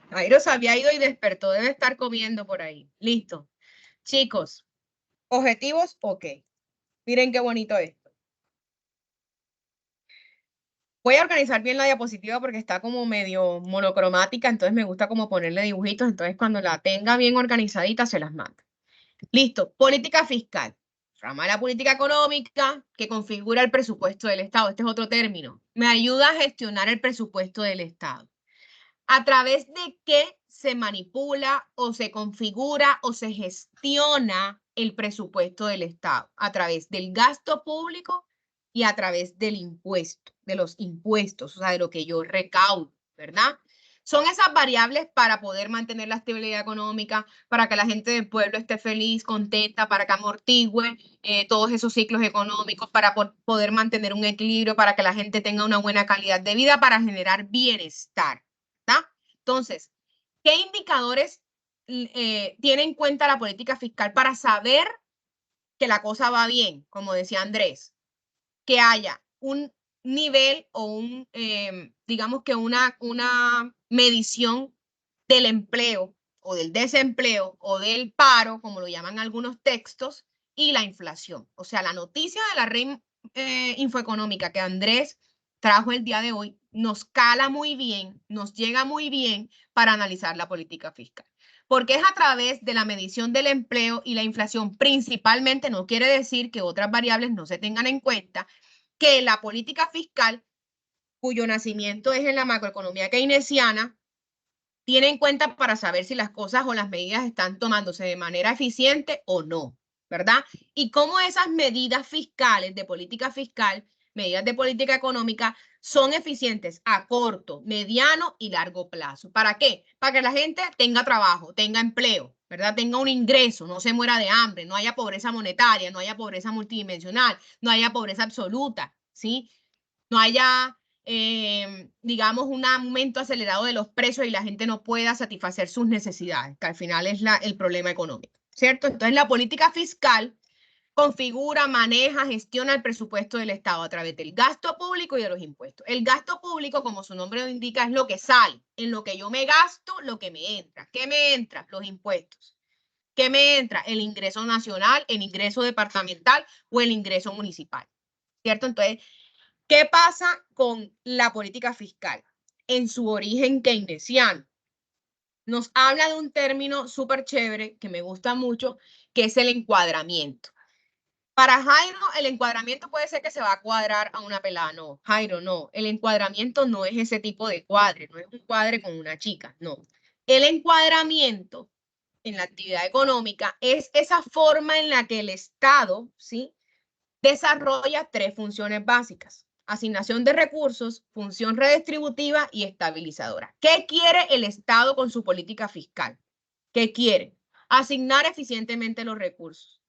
Jairo se había ido y despertó. Debe estar comiendo por ahí. Listo. Chicos, objetivos, ok. Miren qué bonito esto. Voy a organizar bien la diapositiva porque está como medio monocromática, entonces me gusta como ponerle dibujitos, entonces cuando la tenga bien organizadita se las mando. Listo, política fiscal. Rama de la política económica que configura el presupuesto del Estado. Este es otro término. Me ayuda a gestionar el presupuesto del Estado. ¿A través de qué se manipula o se configura o se gestiona el presupuesto del Estado? A través del gasto público y a través del impuesto, de los impuestos, o sea, de lo que yo recaudo, ¿verdad? Son esas variables para poder mantener la estabilidad económica, para que la gente del pueblo esté feliz, contenta, para que amortigüe todos esos ciclos económicos, para poder mantener un equilibrio, para que la gente tenga una buena calidad de vida, para generar bienestar. Entonces, ¿qué indicadores tiene en cuenta la política fiscal para saber que la cosa va bien? Como decía Andrés, que haya un nivel o digamos que una medición del empleo o del desempleo o del paro, como lo llaman algunos textos, y la inflación. O sea, la noticia de la red infoeconómica que Andrés trajo el día de hoy nos cala muy bien, nos llega muy bien para analizar la política fiscal. Porque es a través de la medición del empleo y la inflación principalmente, no quiere decir que otras variables no se tengan en cuenta, que la política fiscal, cuyo nacimiento es en la macroeconomía keynesiana, tiene en cuenta para saber si las cosas o las medidas están tomándose de manera eficiente o no, ¿verdad? Y cómo esas medidas fiscales de política fiscal, medidas de política económica, son eficientes a corto, mediano y largo plazo. ¿Para qué? Para que la gente tenga trabajo, tenga empleo, ¿verdad? Tenga un ingreso, no se muera de hambre, no haya pobreza monetaria, no haya pobreza multidimensional, no haya pobreza absoluta, ¿sí? No haya digamos, un aumento acelerado de los precios y la gente no pueda satisfacer sus necesidades, que al final es el problema económico, ¿cierto? Entonces, la política fiscal configura, maneja, gestiona el presupuesto del Estado a través del gasto público y de los impuestos. El gasto público, como su nombre lo indica, es lo que sale, en lo que yo me gasto, lo que me entra. ¿Qué me entra? Los impuestos. ¿Qué me entra? El ingreso nacional, el ingreso departamental o el ingreso municipal, ¿cierto? Entonces, ¿qué pasa con la política fiscal? En su origen keynesiano, nos habla de un término súper chévere que me gusta mucho, que es el encuadramiento. Para Jairo, el encuadramiento puede ser que se va a cuadrar a una pelada. No, Jairo, no. El encuadramiento no es ese tipo de cuadre, no es un cuadre con una chica, no. El encuadramiento en la actividad económica es esa forma en la que el Estado, ¿sí?, desarrolla tres funciones básicas: asignación de recursos, función redistributiva y estabilizadora. ¿Qué quiere el Estado con su política fiscal? ¿Qué quiere? Asignar eficientemente los recursos.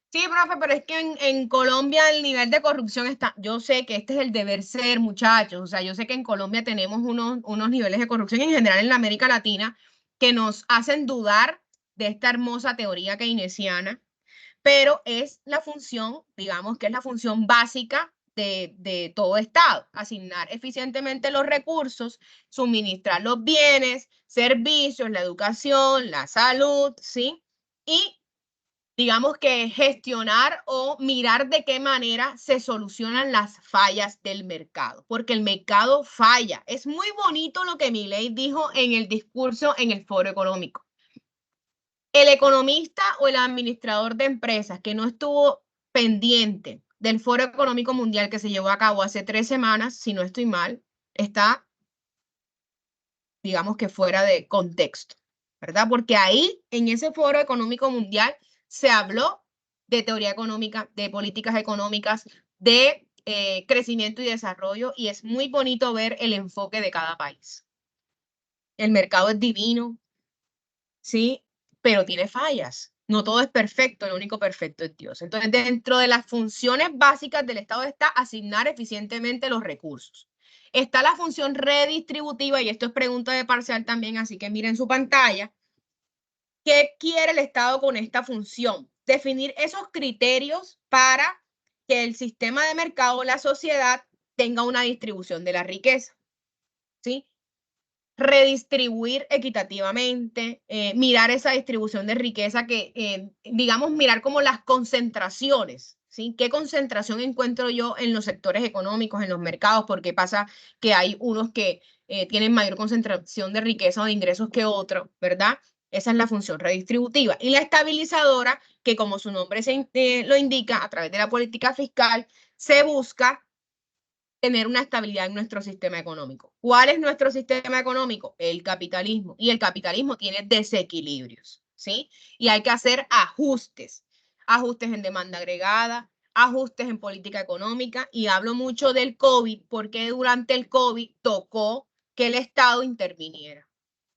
Sí, profe, pero es que en Colombia el nivel de corrupción está... Yo sé que este es el deber ser, muchachos. O sea, yo sé que en Colombia tenemos unos niveles de corrupción en general en la América Latina que nos hacen dudar de esta hermosa teoría keynesiana, pero es la función, digamos que es la función básica de todo Estado, asignar eficientemente los recursos, suministrar los bienes, servicios, la educación, la salud, ¿sí? Y digamos que gestionar o mirar de qué manera se solucionan las fallas del mercado, porque el mercado falla. Es muy bonito lo que Milei dijo en el discurso en el Foro Económico. El economista o el administrador de empresas que no estuvo pendiente del Foro Económico Mundial que se llevó a cabo hace 3 semanas, si no estoy mal, está, digamos que fuera de contexto, ¿verdad? Porque ahí, en ese Foro Económico Mundial, se habló de teoría económica, de políticas económicas, de crecimiento y desarrollo, y es muy bonito ver el enfoque de cada país. El mercado es divino, ¿sí? Pero tiene fallas. No todo es perfecto, lo único perfecto es Dios. Entonces, dentro de las funciones básicas del Estado está asignar eficientemente los recursos. Está la función redistributiva, y esto es pregunta de parcial también, así que miren su pantalla. ¿Qué quiere el Estado con esta función? Definir esos criterios para que el sistema de mercado, la sociedad, tenga una distribución de la riqueza, ¿sí? Redistribuir equitativamente, mirar esa distribución de riqueza que, digamos, mirar como las concentraciones, ¿sí? ¿Qué concentración encuentro yo en los sectores económicos, en los mercados? Porque pasa que hay unos que tienen mayor concentración de riqueza o de ingresos que otros, ¿verdad? Esa es la función redistributiva. Y la estabilizadora, que como su nombre lo indica, a través de la política fiscal, se busca tener una estabilidad en nuestro sistema económico. ¿Cuál es nuestro sistema económico? El capitalismo. Y el capitalismo tiene desequilibrios, ¿sí? Y hay que hacer ajustes. Ajustes en demanda agregada, ajustes en política económica. Y hablo mucho del COVID porque durante el COVID tocó que el Estado interviniera.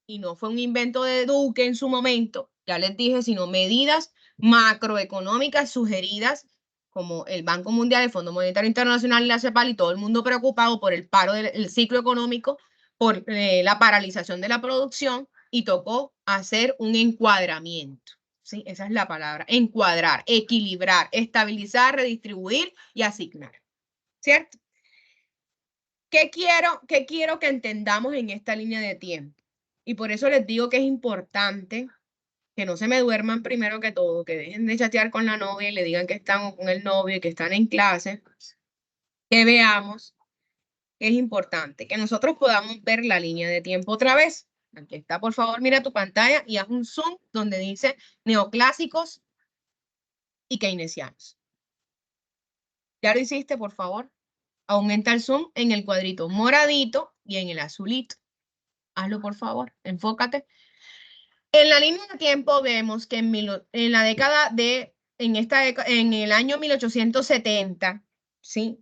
Y no fue un invento de Duque en su momento, ya les dije, sino medidas macroeconómicas sugeridas como el Banco Mundial, el Fondo Monetario Internacional y la CEPAL, y todo el mundo preocupado por el paro del ciclo económico, por la paralización de la producción, y tocó hacer un encuadramiento. ¿Sí? Esa es la palabra, encuadrar, equilibrar, estabilizar, redistribuir y asignar. ¿Cierto? ¿Qué quiero que entendamos en esta línea de tiempo? Y por eso les digo que es importante que no se me duerman primero que todo, que dejen de chatear con la novia y le digan que están con el novio y que están en clase, que veamos, es importante que nosotros podamos ver la línea de tiempo otra vez. Aquí está, por favor, mira tu pantalla y haz un zoom donde dice neoclásicos y keynesianos. ¿Ya lo hiciste, por favor? Aumenta el zoom en el cuadrito moradito y en el azulito. Hazlo, por favor, enfócate. En la línea de tiempo vemos que en la década de, en el año 1870, ¿sí?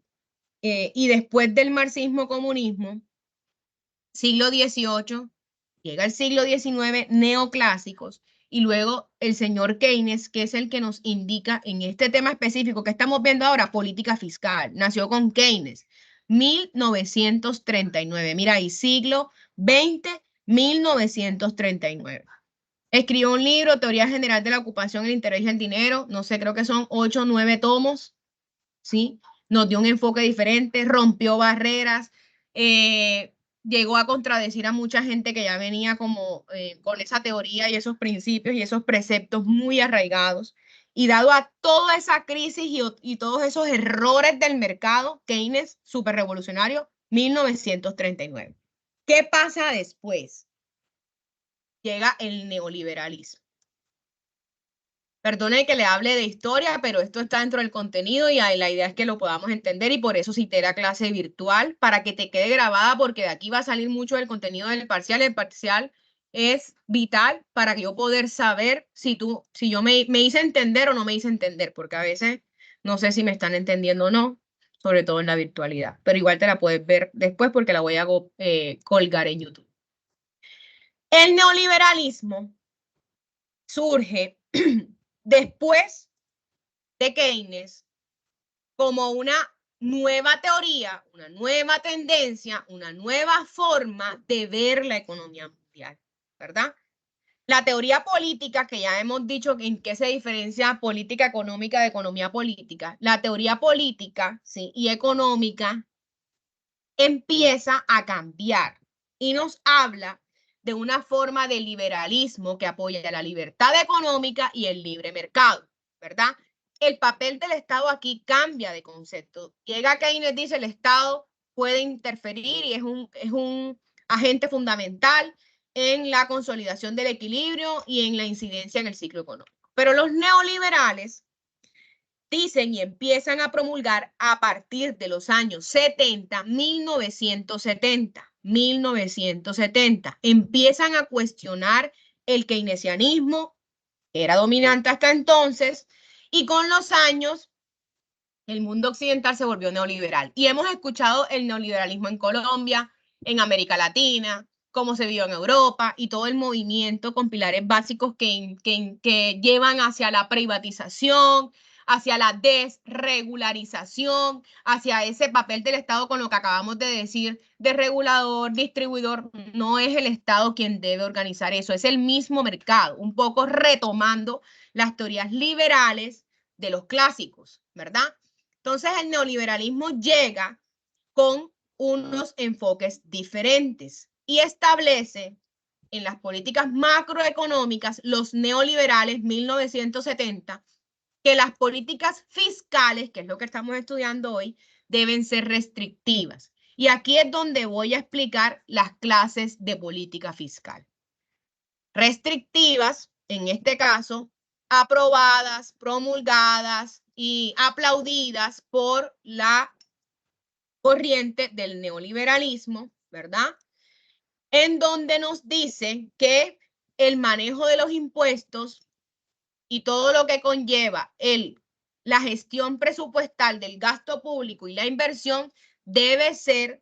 Y después del marxismo-comunismo, siglo XVIII, llega el siglo XIX, neoclásicos, y luego el señor Keynes, que es el que nos indica en este tema específico que estamos viendo ahora, política fiscal. Nació con Keynes, 1939. Mira ahí, siglo XX, 1939. Escribió un libro, Teoría General de la Ocupación, el Interés y el Dinero, no sé, creo que son 8 o 9 tomos, ¿sí? Nos dio un enfoque diferente, rompió barreras, llegó a contradecir a mucha gente que ya venía como con esa teoría y esos principios y esos preceptos muy arraigados. Y dado a toda esa crisis y todos esos errores del mercado, Keynes, súper revolucionario, 1939. ¿Qué pasa después? Llega el neoliberalismo. Perdone que le hable de historia, pero esto está dentro del contenido y la idea es que lo podamos entender, y por eso cité la clase virtual, para que te quede grabada, porque de aquí va a salir mucho del contenido del parcial. El parcial es vital para que yo poder saber si yo me hice entender o no me hice entender, porque a veces no sé si me están entendiendo o no, sobre todo en la virtualidad, pero igual te la puedes ver después porque la voy a colgar en YouTube. El neoliberalismo surge después de Keynes como una nueva teoría, una nueva tendencia, una nueva forma de ver la economía mundial, ¿verdad? La teoría política, que ya hemos dicho en qué se diferencia política económica de economía política, la teoría política, ¿sí?, y económica empieza a cambiar y nos habla de una forma de liberalismo que apoya la libertad económica y el libre mercado, ¿verdad? El papel del Estado aquí cambia de concepto. Llega Keynes, dice, el Estado puede interferir y es un agente fundamental en la consolidación del equilibrio y en la incidencia en el ciclo económico. Pero los neoliberales dicen y empiezan a promulgar a partir de los años 70, 1970, empiezan a cuestionar el keynesianismo, que era dominante hasta entonces, y con los años el mundo occidental se volvió neoliberal. Y hemos escuchado el neoliberalismo en Colombia, en América Latina, cómo se vio en Europa y todo el movimiento con pilares básicos que llevan hacia la privatización, hacia la desregularización, hacia ese papel del Estado con lo que acabamos de decir, de regulador, distribuidor. No es el Estado quien debe organizar eso, es el mismo mercado, un poco retomando las teorías liberales de los clásicos, ¿verdad? Entonces el neoliberalismo llega con unos enfoques diferentes y establece en las políticas macroeconómicas, los neoliberales 1970, que las políticas fiscales, que es lo que estamos estudiando hoy, deben ser restrictivas. Y aquí es donde voy a explicar las clases de política fiscal. Restrictivas, en este caso, aprobadas, promulgadas y aplaudidas por la corriente del neoliberalismo, ¿verdad? En donde nos dice que el manejo de los impuestos y todo lo que conlleva la gestión presupuestal del gasto público y la inversión debe ser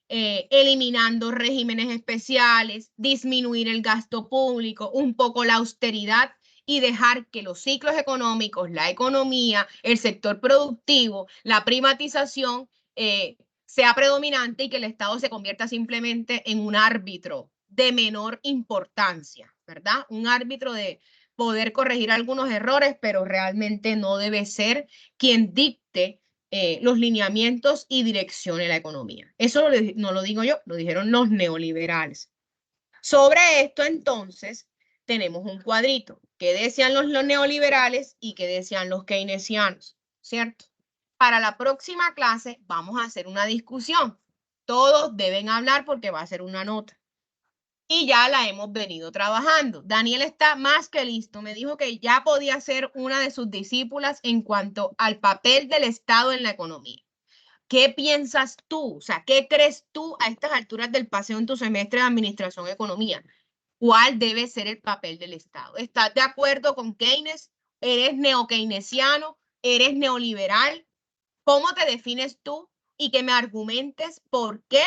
eliminando regímenes especiales, disminuir el gasto público, un poco la austeridad y dejar que los ciclos económicos, la economía, el sector productivo, la privatización sea predominante y que el Estado se convierta simplemente en un árbitro de menor importancia, ¿verdad? Un árbitro de poder corregir algunos errores, pero realmente no debe ser quien dicte los lineamientos y direccione la economía. Eso no lo digo yo, lo dijeron los neoliberales. Sobre esto, entonces, tenemos un cuadrito. ¿Qué decían los neoliberales y qué decían los keynesianos? ¿Cierto? Para la próxima clase vamos a hacer una discusión. Todos deben hablar porque va a ser una nota. Y ya la hemos venido trabajando. Daniel está más que listo. Me dijo que ya podía ser una de sus discípulas en cuanto al papel del Estado en la economía. ¿Qué piensas tú? O sea, ¿qué crees tú a estas alturas del paseo en tu semestre de Administración y Economía? ¿Cuál debe ser el papel del Estado? ¿Estás de acuerdo con Keynes? ¿Eres neokeynesiano? ¿Eres neoliberal? ¿Cómo te defines tú? Y que me argumentes por qué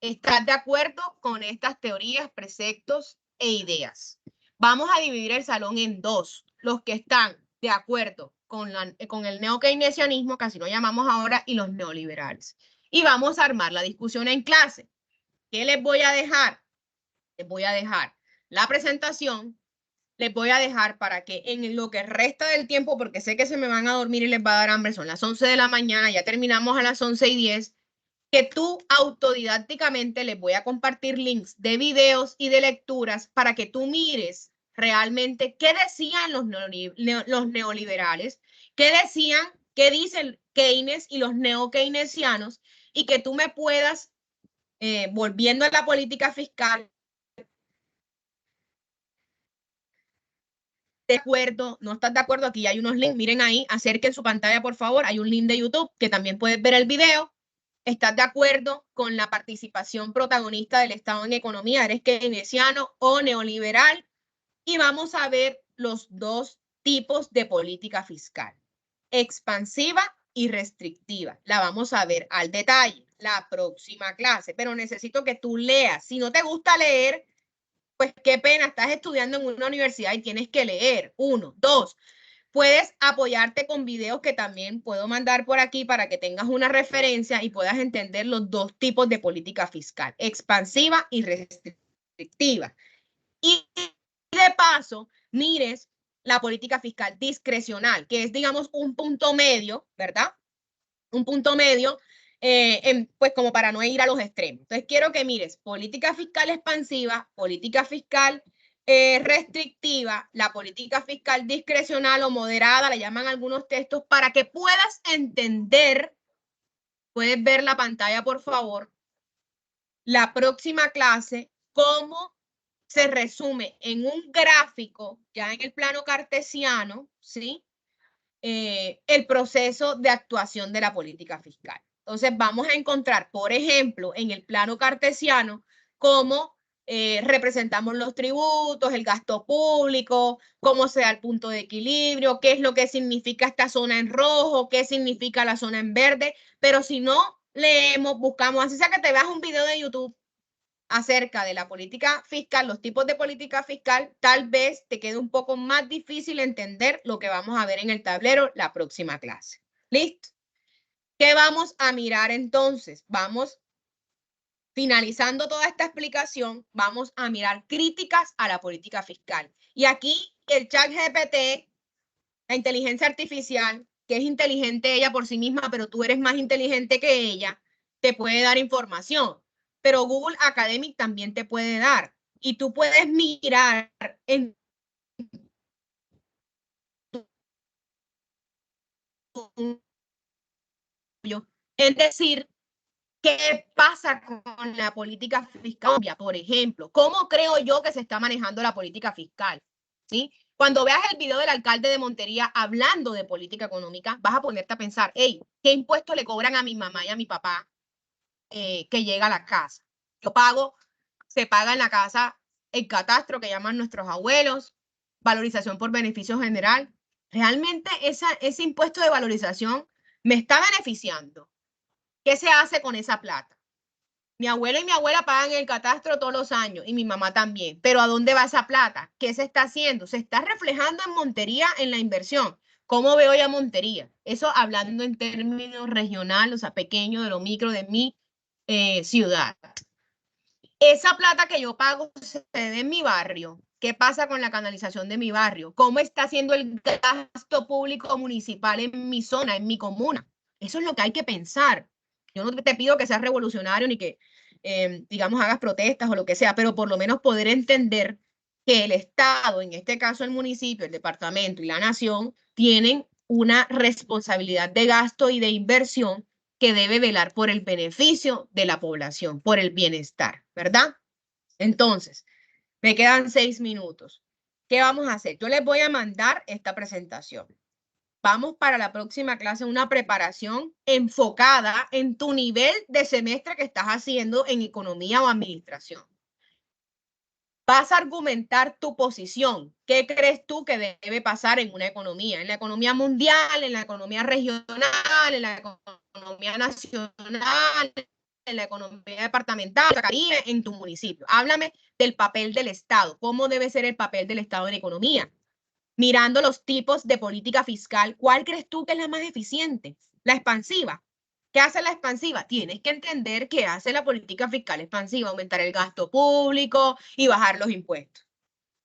estás de acuerdo con estas teorías, preceptos e ideas. Vamos a dividir el salón en dos. Los que están de acuerdo con el neokeynesianismo, que así lo llamamos ahora, y los neoliberales. Y vamos a armar la discusión en clase. ¿Qué les voy a dejar? Les voy a dejar la presentación. Les voy a dejar para que en lo que resta del tiempo, porque sé que se me van a dormir y les va a dar hambre, son las 11 de la mañana, ya terminamos a las 11:10, que tú autodidácticamente les voy a compartir links de videos y de lecturas para que tú mires realmente qué decían los neoliberales, qué dicen Keynes y los neokeynesianos, y que tú me puedas, volviendo a la política fiscal, de acuerdo, no estás de acuerdo, aquí hay unos links, miren ahí, acerquen su pantalla por favor, hay un link de YouTube que también puedes ver el video. ¿Estás de acuerdo con la participación protagonista del Estado en economía? ¿Eres keynesiano o neoliberal? Y vamos a ver los dos tipos de política fiscal, expansiva y restrictiva. La vamos a ver al detalle la próxima clase, pero necesito que tú leas. Si no te gusta leer, pues qué pena, estás estudiando en una universidad y tienes que leer. 1, 2. Puedes apoyarte con videos que también puedo mandar por aquí para que tengas una referencia y puedas entender los dos tipos de política fiscal, expansiva y restrictiva. Y de paso, mires la política fiscal discrecional, que es, digamos, un punto medio, ¿verdad? Un punto medio, pues como para no ir a los extremos. Entonces, quiero que mires política fiscal expansiva, política fiscal restrictiva, la política fiscal discrecional o moderada, le llaman algunos textos, para que puedas entender, puedes ver la pantalla, por favor, la próxima clase, cómo se resume en un gráfico, ya en el plano cartesiano, ¿sí? El proceso de actuación de la política fiscal. Entonces, vamos a encontrar, por ejemplo, en el plano cartesiano, cómo representamos los tributos, el gasto público, cómo se da el punto de equilibrio, qué es lo que significa esta zona en rojo, qué significa la zona en verde, pero si no leemos, buscamos, así sea que te veas un video de YouTube acerca de la política fiscal, los tipos de política fiscal, tal vez te quede un poco más difícil entender lo que vamos a ver en el tablero la próxima clase. ¿Listo? ¿Qué vamos a mirar entonces? Vamos, finalizando toda esta explicación, vamos a mirar críticas a la política fiscal. Y aquí el ChatGPT, la inteligencia artificial, que es inteligente ella por sí misma, pero tú eres más inteligente que ella, te puede dar información. Pero Google Academic también te puede dar. Y tú puedes mirar en es decir, ¿qué pasa con la política fiscal? Por ejemplo, ¿cómo creo yo que se está manejando la política fiscal? ¿Sí? Cuando veas el video del alcalde de Montería hablando de política económica, vas a ponerte a pensar, hey, ¿qué impuestos le cobran a mi mamá y a mi papá que llega a la casa? Yo pago, se paga en la casa el catastro que llaman nuestros abuelos, valorización por beneficio general. ¿Realmente ese impuesto de valorización me está beneficiando? ¿Qué se hace con esa plata? Mi abuelo y mi abuela pagan el catastro todos los años y mi mamá también. Pero ¿a dónde va esa plata? ¿Qué se está haciendo? Se está reflejando en Montería en la inversión. ¿Cómo veo ya Montería? Eso hablando en términos regional, o sea, pequeño, de lo micro de mi ciudad. Esa plata que yo pago se ve en mi barrio. ¿Qué pasa con la canalización de mi barrio? ¿Cómo está haciendo el gasto público municipal en mi zona, en mi comuna? Eso es lo que hay que pensar. Yo no te pido que seas revolucionario ni que, digamos, hagas protestas o lo que sea, pero por lo menos poder entender que el Estado, en este caso el municipio, el departamento y la nación, tienen una responsabilidad de gasto y de inversión que debe velar por el beneficio de la población, por el bienestar, ¿verdad? Entonces, me quedan 6 minutos. ¿Qué vamos a hacer? Yo les voy a mandar esta presentación. Vamos para la próxima clase, una preparación enfocada en tu nivel de semestre que estás haciendo en economía o administración. Vas a argumentar tu posición. ¿Qué crees tú que debe pasar en una economía? En la economía mundial, en la economía regional, en la economía nacional, en la economía departamental, en tu municipio. Háblame del papel del Estado. ¿Cómo debe ser el papel del Estado en economía? Mirando los tipos de política fiscal, ¿cuál crees tú que es la más eficiente? La expansiva. ¿Qué hace la expansiva? Tienes que entender qué hace la política fiscal expansiva, aumentar el gasto público y bajar los impuestos.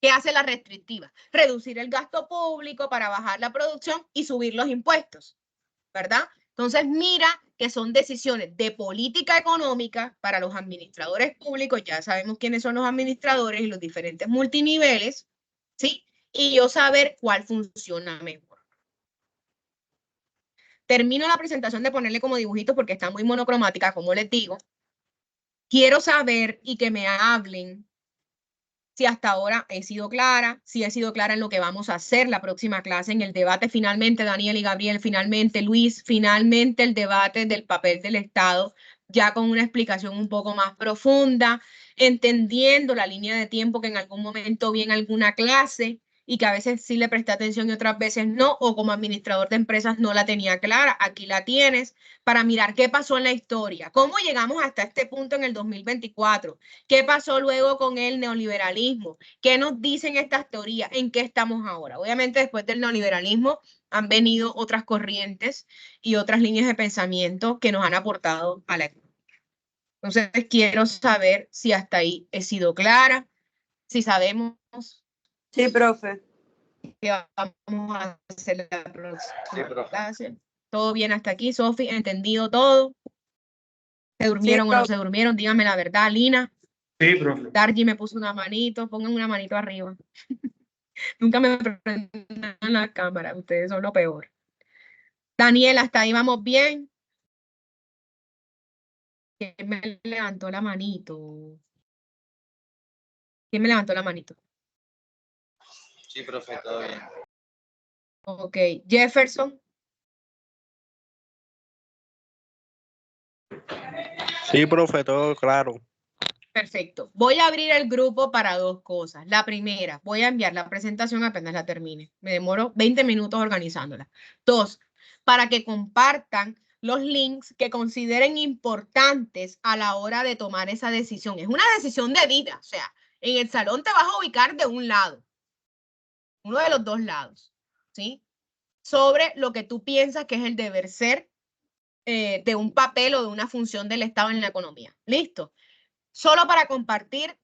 ¿Qué hace la restrictiva? Reducir el gasto público para bajar la producción y subir los impuestos, ¿verdad? Entonces, mira que son decisiones de política económica para los administradores públicos, ya sabemos quiénes son los administradores y los diferentes multiniveles, ¿sí? Y yo saber cuál funciona mejor. Termino la presentación de ponerle como dibujitos porque está muy monocromática, como les digo. Quiero saber y que me hablen si hasta ahora he sido clara, si he sido clara en lo que vamos a hacer la próxima clase, en el debate finalmente, Daniel y Gabriel, finalmente Luis, finalmente el debate del papel del Estado, ya con una explicación un poco más profunda, entendiendo la línea de tiempo que en algún momento vi en alguna clase, y que a veces sí le presté atención y otras veces no, o como administrador de empresas no la tenía clara. Aquí la tienes para mirar qué pasó en la historia, cómo llegamos hasta este punto en el 2024, qué pasó luego con el neoliberalismo, qué nos dicen estas teorías, en qué estamos ahora. Obviamente después del neoliberalismo han venido otras corrientes y otras líneas de pensamiento que nos han aportado a la economía. Entonces quiero saber si hasta ahí he sido clara, Si sabemos Sí, profe. qué vamos a hacer la próxima Sí, profe. clase. ¿Todo bien hasta aquí, Sofi? ¿Entendido todo? ¿Se durmieron o no se durmieron? Díganme la verdad, Lina. Sí, profe. Dargy me puso una manito, pongan una manito arriba. Nunca me prendan la cámara, ustedes son lo peor. Daniel, hasta ahí vamos bien. ¿Quién me levantó la manito? ¿Quién me levantó la manito? Sí, profe, todo bien. Ok, Jefferson. Sí, profe, todo claro. Perfecto. Voy a abrir el grupo para dos cosas. La primera, voy a enviar la presentación apenas la termine. Me demoro 20 minutos organizándola. Dos, para que compartan los links que consideren importantes a la hora de tomar esa decisión. Es una decisión de vida. O sea, en el salón te vas a ubicar de un lado, uno de los dos lados, ¿sí? Sobre lo que tú piensas que es el deber ser de un papel o de una función del Estado en la economía. ¿Listo? Solo para compartir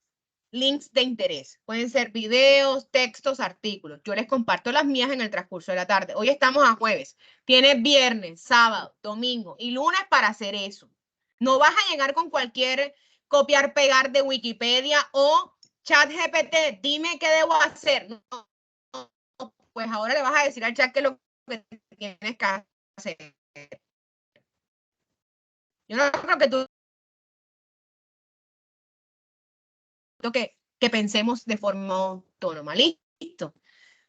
links de interés. Pueden ser videos, textos, artículos. Yo les comparto las mías en el transcurso de la tarde. Hoy estamos a jueves. Tienes viernes, sábado, domingo y lunes para hacer eso. No vas a llegar con cualquier copiar, pegar de Wikipedia o ChatGPT. Dime qué debo hacer. No, pues ahora le vas a decir al chat que lo que tienes que hacer. Yo no creo que tú que pensemos de forma autónoma. Listo.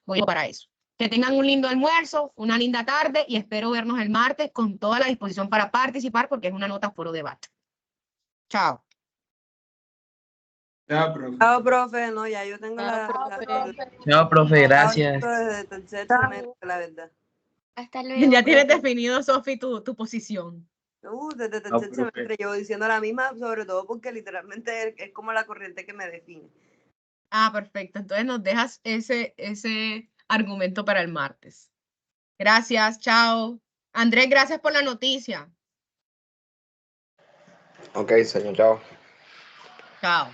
Voy para eso. Que tengan un lindo almuerzo, una linda tarde y espero vernos el martes con toda la disposición para participar porque es una nota foro debate. Chao. Chao, profe. Chao, profe. No, ya yo tengo Chao, profe, gracias. desde tercer semestre, la verdad. Hasta luego. Ya tienes profe. definido, Sofi, tu posición. Desde Chao, tercer profe. semestre llevo diciendo la misma, sobre todo porque literalmente es como la corriente que me define. Ah, perfecto. Entonces nos dejas ese argumento para el martes. Gracias, chao. Andrés, gracias por la noticia. Ok, señor, chao. Chao.